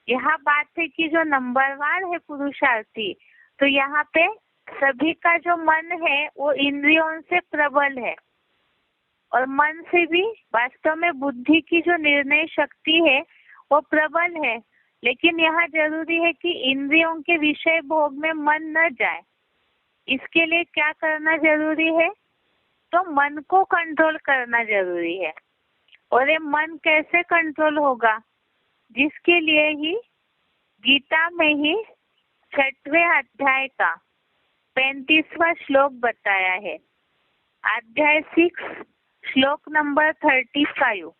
यहाँ बात है कि जो नंबरवार है पुरुषार्थी, तो यहाँ पे सभी का जो मन है वो इंद्रियों से प्रबल है, और मन से भी वास्तव में बुद्धि की जो निर्णय शक्ति है वो प्रबल है। लेकिन यहाँ जरूरी है कि इंद्रियों के विषय भोग में मन न जाए। इसके लिए क्या करना जरूरी है? तो मन को कंट्रोल करना जरूरी है। और ये मन कैसे कंट्रोल होगा? जिसके लिए ही गीता में ही 6वें अध्याय का 35वां श्लोक बताया है। अध्याय 6 श्लोक नंबर 35,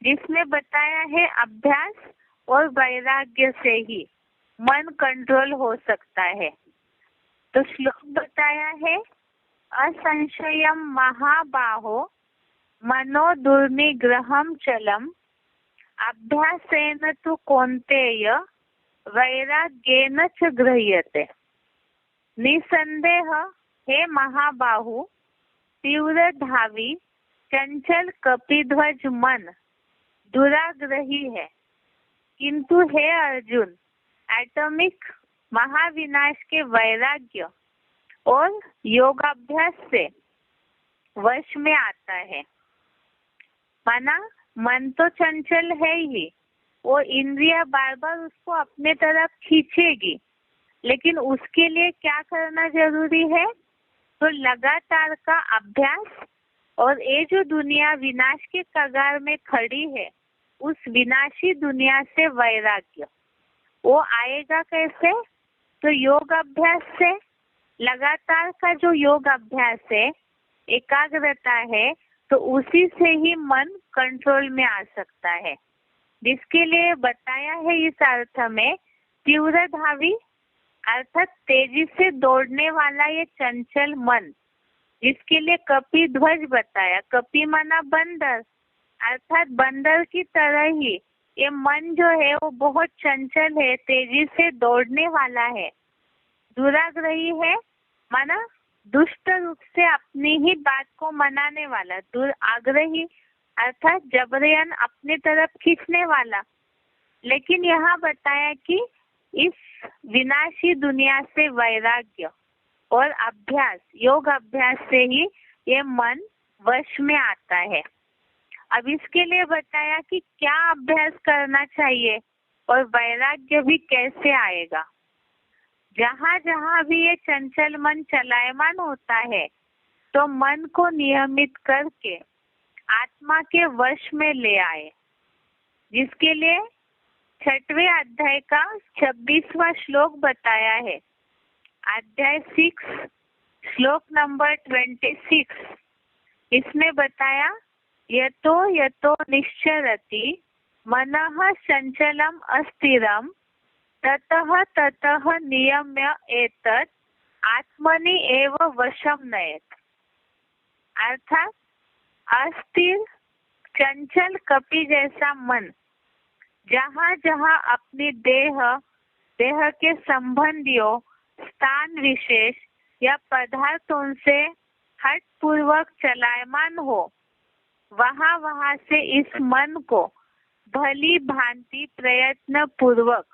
जिसमें बताया है अभ्यास और वैराग्य से ही मन कंट्रोल हो सकता है। तो श्लोक बताया है, असंशयम महाबाहो मनो दुर्निग्रहम चलम अभ्यासेन तु कौन्तेय वैराग्येन च गृह्यते। निसंदेह हे महाबाहु तीव्र धावी चंचल कपिध्वज मन दुराग्रही है, किंतु हे अर्जुन एटॉमिक महाविनाश के वैराग्य और योगाभ्यास से वश में आता है। माना मन तो चंचल है ही, वो इंद्रिया बार बार उसको अपने तरफ खींचेगी, लेकिन उसके लिए क्या करना जरूरी है? तो लगातार का अभ्यास, और ये जो दुनिया विनाश के कगार में खड़ी है उस विनाशी दुनिया से वैराग्य वो आएगा कैसे? तो योग अभ्यास से। लगातार का जो योग अभ्यास है, एकाग्रता है, तो उसी से ही मन कंट्रोल में आ सकता है। जिसके लिए बताया है इस अर्थ में तीव्र धावी, अर्थात तेजी से दौड़ने वाला ये चंचल मन, जिसके लिए कपि ध्वज बताया। कपि माना बंदर, अर्थात बंदर की तरह ही ये मन जो है वो बहुत चंचल है, तेजी से दौड़ने वाला है। दुराग्रही है माना दुष्ट रूप से अपनी ही बात को मनाने वाला। दुराग्रही अर्थात जबरन अपनी तरफ खींचने वाला। लेकिन यहाँ बताया कि इस विनाशी दुनिया से वैराग्य और अभ्यास, योग अभ्यास से ही ये मन वश में आता है। अब इसके लिए बताया कि क्या अभ्यास करना चाहिए और वैराग्य भी कैसे आएगा। जहाँ जहाँ भी ये चंचल मन चलायमान होता है तो मन को नियमित करके आत्मा के वश में ले आए, जिसके लिए 6वें अध्याय का 26वां श्लोक बताया है। अध्याय 6 श्लोक नंबर 26, इसमें बताया यतो यतो निश्चरति मनः चंचलम अस्थिरम ततः ततः नियम्य एतत् आत्मनि एव वशम नयेत्। अर्थात अस्थिर चंचल कपि जैसा मन जहाँ जहाँ अपनी देह के संबंधियों, स्थान विशेष या पदार्थों से हट पूर्वक चलायमान हो, वहाँ वहाँ से इस मन को भली भांति प्रयत्न पूर्वक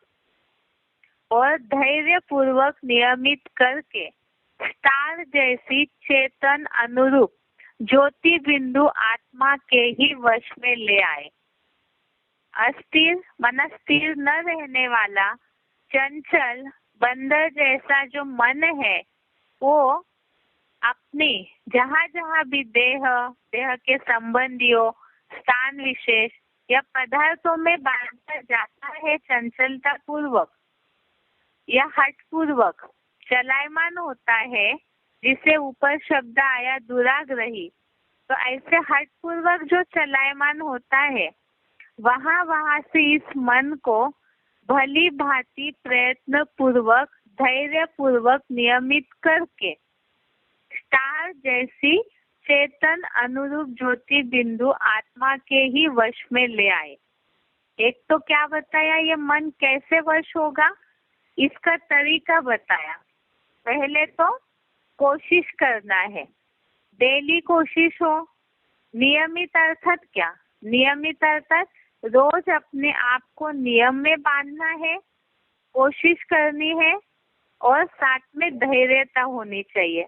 और धैर्य पूर्वक नियमित करके स्टार जैसी चेतन अनुरूप ज्योति बिंदु आत्मा के ही वश में ले आए। अस्थिर मन स्थिर न रहने वाला चंचल बंदर जैसा जो मन है वो अपनी जहाँ जहाँ भी देह के संबंधियों, स्थान विशेष या पदार्थों में बांधता जाता है, चंचलता पूर्वक या हट पूर्वक चलायमान होता है, जिसे ऊपर शब्द आया दुराग्रही। तो ऐसे हट पूर्वक जो चलायमान होता है वहाँ वहाँ से इस मन को भली भांति प्रयत्न पूर्वक धैर्य पूर्वक नियमित करके स्टार जैसी चेतन अनुरूप ज्योति बिंदु आत्मा के ही वश में ले आए। एक तो क्या बताया, ये मन कैसे वश होगा, इसका तरीका बताया। पहले तो कोशिश करना है, डेली कोशिश हो। नियमित अर्थात क्या, नियमित अर्थात रोज अपने आप को नियम में बांधना है, कोशिश करनी है और साथ में धैर्यता होनी चाहिए।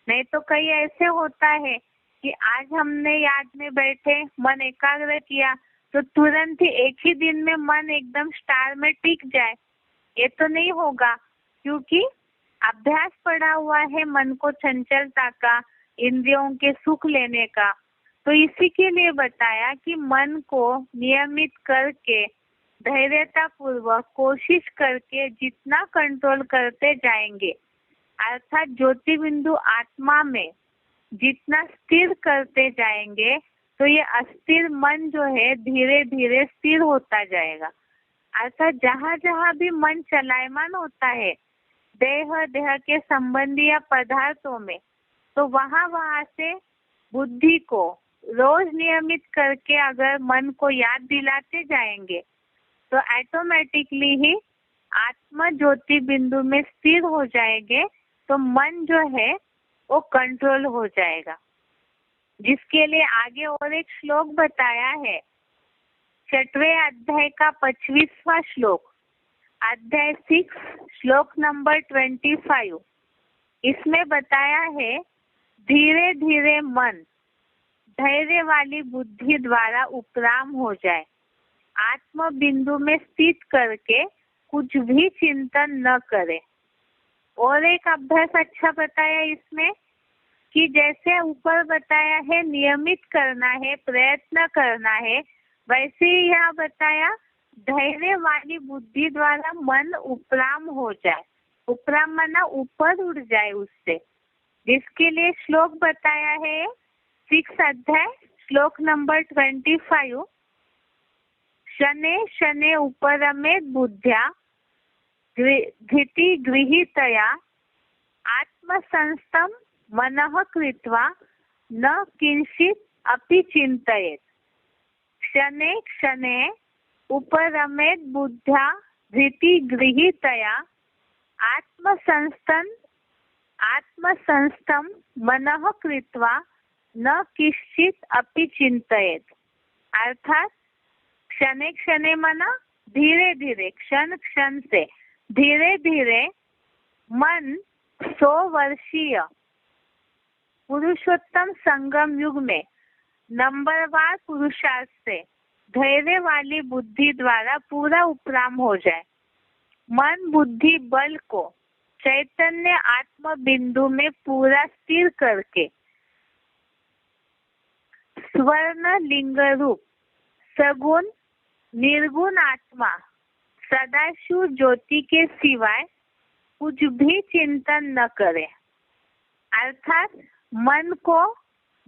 नहीं तो कई ऐसे होता है कि आज हमने याद में बैठे मन एकाग्र किया तो तुरंत ही एक ही दिन में मन एकदम स्टार में टिक जाए, ये तो नहीं होगा, क्योंकि अभ्यास पड़ा हुआ है मन को चंचलता का, इंद्रियों के सुख लेने का। तो इसी के लिए बताया कि मन को नियमित करके धैर्यता पूर्वक कोशिश करके जितना कंट्रोल करते जाएंगे, अर्थात ज्योति बिंदु आत्मा में जितना स्थिर करते जाएंगे, तो ये अस्थिर मन जो है धीरे धीरे स्थिर होता जाएगा। अर्थात जहाँ जहाँ भी मन चलायमान होता है देह के संबंधी या पदार्थों में, तो वहाँ वहाँ से बुद्धि को रोज नियमित करके अगर मन को याद दिलाते जाएंगे तो ऑटोमेटिकली ही आत्मा ज्योति बिंदु में स्थिर हो जाएंगे, तो मन जो है वो कंट्रोल हो जाएगा। जिसके लिए आगे और एक श्लोक बताया है, 6वें अध्याय का 25वां श्लोक, अध्याय 6 श्लोक नंबर 25। इसमें बताया है धीरे धीरे मन धैर्य वाली बुद्धि द्वारा उपराम हो जाए, आत्म बिंदु में स्थित करके कुछ भी चिंतन न करे। और एक अभ्यास अच्छा बताया इसमें कि जैसे ऊपर बताया है नियमित करना है, प्रयत्न करना है, वैसे ही यहाँ बताया धैर्य वाली बुद्धि द्वारा मन उपराम हो जाए। उपराम माना ऊपर उड़ जाए उससे, जिसके लिए श्लोक बताया है 6 अध्याय श्लोक नंबर 25। शने शने उपरमेत बुद्ध्या धृति गृहीतया आत्मसंस्थम मनः कृत्वा न किंचित् अपि चिन्तयेत्। क्षणे क्षणे उपरमेत् बुद्ध्या धृतिगृहीतया आत्मसंस्थं मनः कृत्वा न किंचित् अपि चिन्तयेत्। अर्थात क्षणे क्षणे मना धीरे धीरे, क्षण क्षण से धीरे धीरे मन 100 वर्षीय पुरुषोत्तम संगम युग में नंबरवार पुरुषार्थ से धैर्य वाली बुद्धि द्वारा पूरा उपराम हो जाए। मन बुद्धि बल को चैतन्य आत्म बिंदु में पूरा स्थिर करके स्वर्ण लिंग रूप सगुण निर्गुण आत्मा सदाशिव ज्योति के सिवाय कुछ भी चिंतन न करे। अर्थात मन को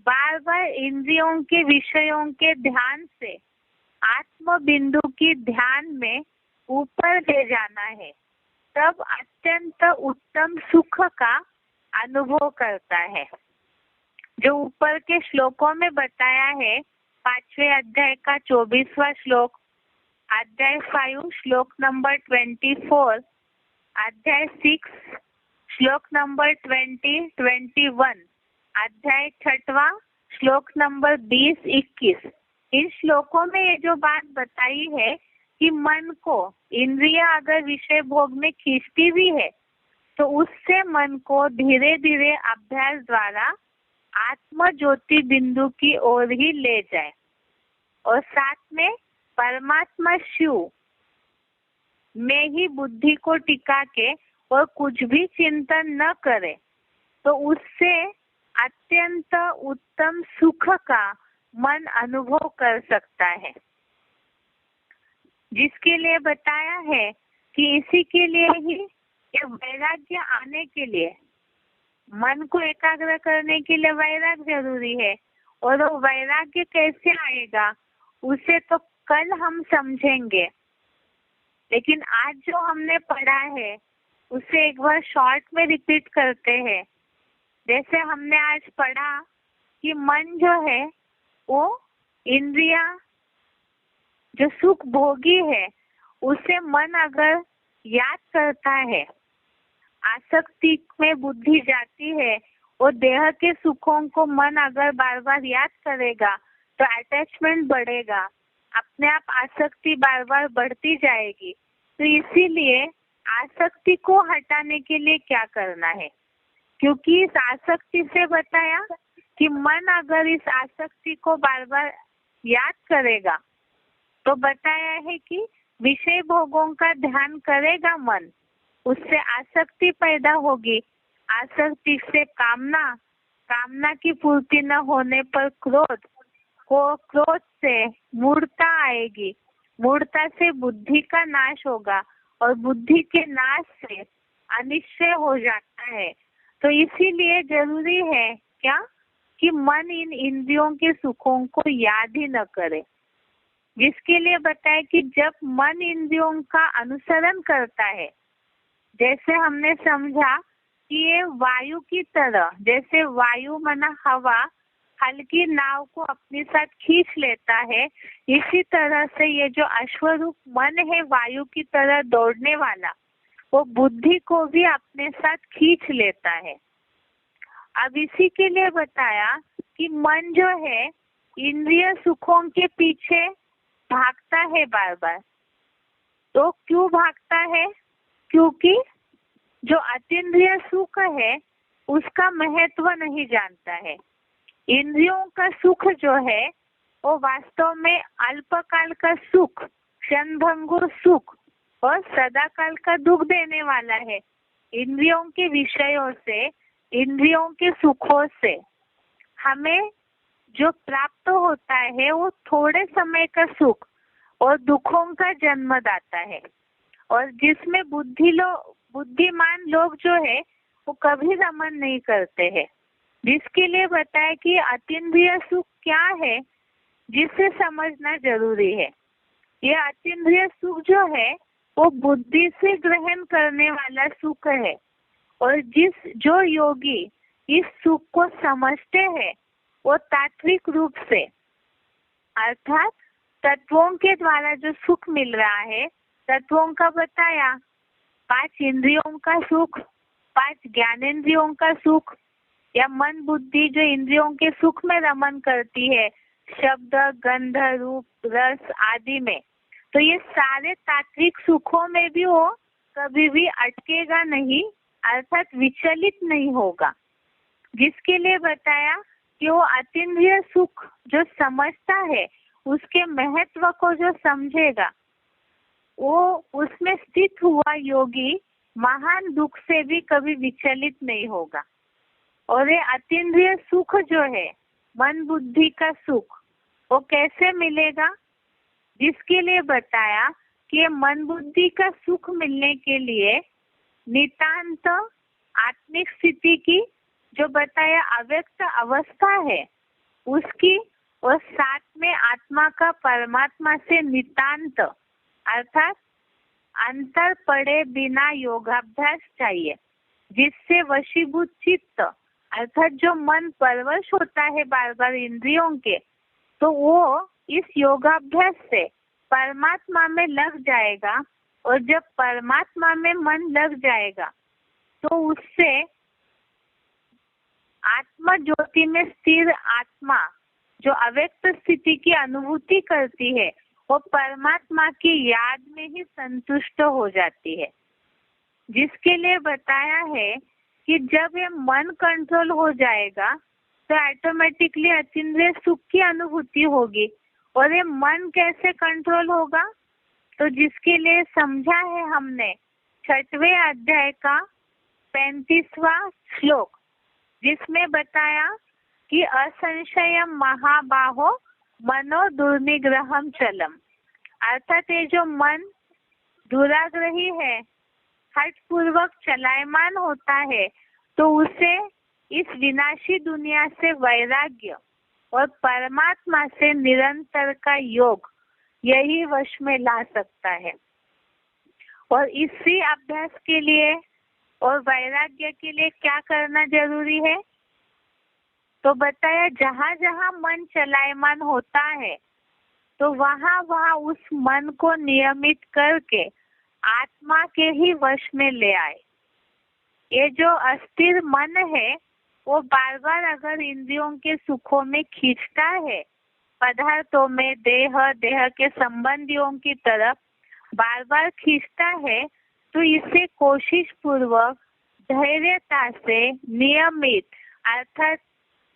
बार बार इंद्रियों के विषयों के ध्यान से आत्म बिंदु की ध्यान में ऊपर ले जाना है, तब अत्यंत उत्तम सुख का अनुभव करता है। जो ऊपर के श्लोकों में बताया है, 5वें अध्याय का 24वां श्लोक, अध्याय 5 श्लोक नंबर 24, अध्याय 6 श्लोक नंबर 20-21, अध्याय 6वां श्लोक नंबर 20-21। इन श्लोकों में ये जो बात बताई है कि मन को इंद्रिया अगर विषय भोग में खींचती भी है तो उससे मन को धीरे धीरे अभ्यास द्वारा आत्म ज्योति बिंदु की ओर ही ले जाए और साथ में परमात्मा शिव में ही बुद्धि को टिका के और कुछ भी चिंतन न करे, तो उससे अत्यंत उत्तम सुख का मन अनुभव कर सकता है। जिसके लिए बताया है कि इसी के लिए ही ये वैराग्य आने के लिए, मन को एकाग्र करने के लिए वैराग्य जरूरी है। और वो वैराग्य कैसे आएगा उसे तो कल हम समझेंगे, लेकिन आज जो हमने पढ़ा है उसे एक बार शॉर्ट में रिपीट करते हैं। जैसे हमने आज पढ़ा कि मन जो है वो इंद्रिया जो सुख भोगी है उसे मन अगर याद करता है, आसक्ति में बुद्धि जाती है और देह के सुखों को मन अगर बार बार याद करेगा तो अटैचमेंट बढ़ेगा, अपने आप आसक्ति बार बार बढ़ती जाएगी। तो इसीलिए आसक्ति को हटाने के लिए क्या करना है, क्योंकि इस आसक्ति से बताया कि मन अगर इस आसक्ति को बार बार याद करेगा तो बताया है कि विषय भोगों का ध्यान करेगा मन, उससे आसक्ति पैदा होगी। आसक्ति से कामना, कामना की पूर्ति न होने पर क्रोध, क्रोध से मूढ़ता आएगी, मूढ़ता से बुद्धि का नाश होगा और बुद्धि के नाश से अनिश्चय हो जाता है। तो इसीलिए जरूरी है क्या कि मन इन इंद्रियों के सुखों को याद ही न करे। जिसके लिए बताया कि जब मन इंद्रियों का अनुसरण करता है, जैसे हमने समझा कि ये वायु की तरह, जैसे वायु मना हवा हल्की नाव को अपने साथ खींच लेता है, इसी तरह से ये जो अश्वरूप मन है वायु की तरह दौड़ने वाला, वो बुद्धि को भी अपने साथ खींच लेता है। अब इसी के लिए बताया कि मन जो है इंद्रिय सुखों के पीछे भागता है बार बार। तो क्यों भागता है? क्योंकि जो अतीन्द्रिय सुख है उसका महत्व नहीं जानता है। इंद्रियों का सुख जो है वो वास्तव में अल्पकाल का सुख, क्षणभंगुर सुख और सदाकाल का दुख देने वाला है। इंद्रियों के विषयों से, इंद्रियों के सुखों से हमें जो प्राप्त होता है वो थोड़े समय का सुख और दुखों का जन्म दाता है, और जिसमें बुद्धिमान लोग जो है वो कभी रमन नहीं करते हैं। जिसके लिए बताया कि अतीन्द्रिय सुख क्या है, जिसे समझना जरूरी है। ये अतीन्द्रिय सुख जो है वो बुद्धि से ग्रहण करने वाला सुख है, और जो योगी इस सुख को समझते हैं वो तात्विक रूप से, अर्थात तत्वों के द्वारा जो सुख मिल रहा है, तत्वों का बताया, 5 इंद्रियों का सुख, 5 ज्ञानेंद्रियों का सुख, या मन बुद्धि जो इंद्रियों के सुख में रमन करती है, शब्द गंध रूप रस आदि में, तो ये सारे तात्विक सुखों में भी वो कभी भी अटकेगा नहीं, अर्थात विचलित नहीं होगा। जिसके लिए बताया कि वो अतीन्द्रिय सुख जो समझता है, उसके महत्व को जो समझेगा, वो उसमें स्थित हुआ योगी महान दुख से भी कभी विचलित नहीं होगा। और ये अतीन्द्रिय सुख जो है, मन बुद्धि का सुख, वो कैसे मिलेगा? जिसके लिए बताया कि मन बुद्धि का सुख मिलने के लिए नितांत आत्मिक स्थिति की जो बताया अव्यक्त अवस्था है उसकी, और साथ में आत्मा का परमात्मा से नितांत अर्थात अंतर पड़े बिना योगाभ्यास चाहिए, जिससे वशीभूत चित्त अर्थात जो मन परवश होता है बार बार इंद्रियों के, तो वो इस योगाभ्यास से परमात्मा में लग जाएगा। और जब परमात्मा में मन लग जाएगा तो उससे आत्मा ज्योति में स्थिर आत्मा जो अव्यक्त स्थिति की अनुभूति करती है, वो परमात्मा की याद में ही संतुष्ट हो जाती है। जिसके लिए बताया है कि जब ये मन कंट्रोल हो जाएगा तो ऑटोमेटिकली अतीन्द्रिय सुख की अनुभूति होगी। और ये मन कैसे कंट्रोल होगा? तो जिसके लिए समझा है हमने 6वें अध्याय का 35वां श्लोक, जिसमें बताया कि असंशय महाबाहो मनो दुर्निग्रहम चलम, अर्थात ये जो मन दुराग्रही है, हठ पूर्वक चलायमान होता है, तो उसे इस विनाशी दुनिया से वैराग्य और परमात्मा से निरंतर का योग यही वश में ला सकता है। और इसी अभ्यास के लिए और वैराग्य के लिए क्या करना जरूरी है? तो बताया जहाँ जहाँ मन चलायमान होता है तो वहाँ वहाँ उस मन को नियमित करके आत्मा के ही वश में ले आए। ये जो अस्थिर मन है वो बार बार अगर इंद्रियों के सुखों में खींचता है, पदार्थों में देह के संबंधियों की तरफ बार बार खींचता है, तो इसे कोशिश पूर्वक धैर्यता से नियमित अर्थात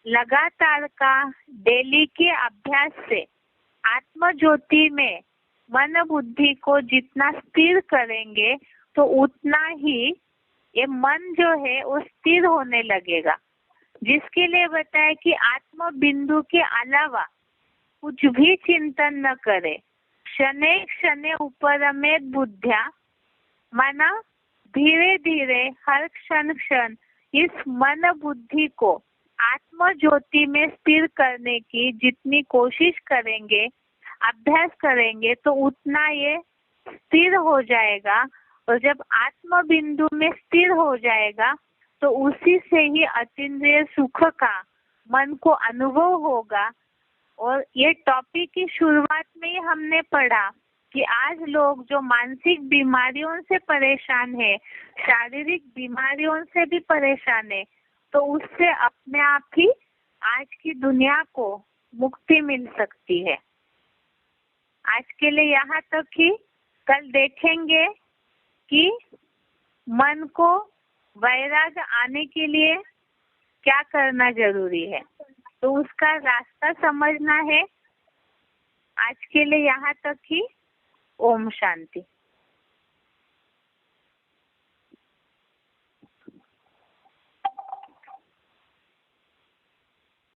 लगातार का डेली के अभ्यास से आत्म ज्योति में मन बुद्धि को जितना स्थिर करेंगे तो उतना ही ये मन जो है वो स्थिर होने लगेगा। जिसके लिए बताया कि आत्म बिंदु के अलावा कुछ भी चिंतन न करे, शने क्षणे उपरमेत बुद्ध्या, माना धीरे धीरे हर क्षण क्षण इस मन बुद्धि को आत्म ज्योति में स्थिर करने की जितनी कोशिश करेंगे, अभ्यास करेंगे, तो उतना ये स्थिर हो जाएगा। और जब आत्म बिंदु में स्थिर हो जाएगा तो उसी से ही अतीन्द्रिय सुख का मन को अनुभव होगा। और ये टॉपिक की शुरुआत में ही हमने पढ़ा कि आज लोग जो मानसिक बीमारियों से परेशान है, शारीरिक बीमारियों से भी परेशान है, तो उससे अपने आप ही आज की दुनिया को मुक्ति मिल सकती है। आज के लिए यहाँ तक ही। कल देखेंगे कि मन को वैराग्य आने के लिए क्या करना जरूरी है, तो उसका रास्ता समझना है। आज के लिए यहाँ तक ही। ओम शांति।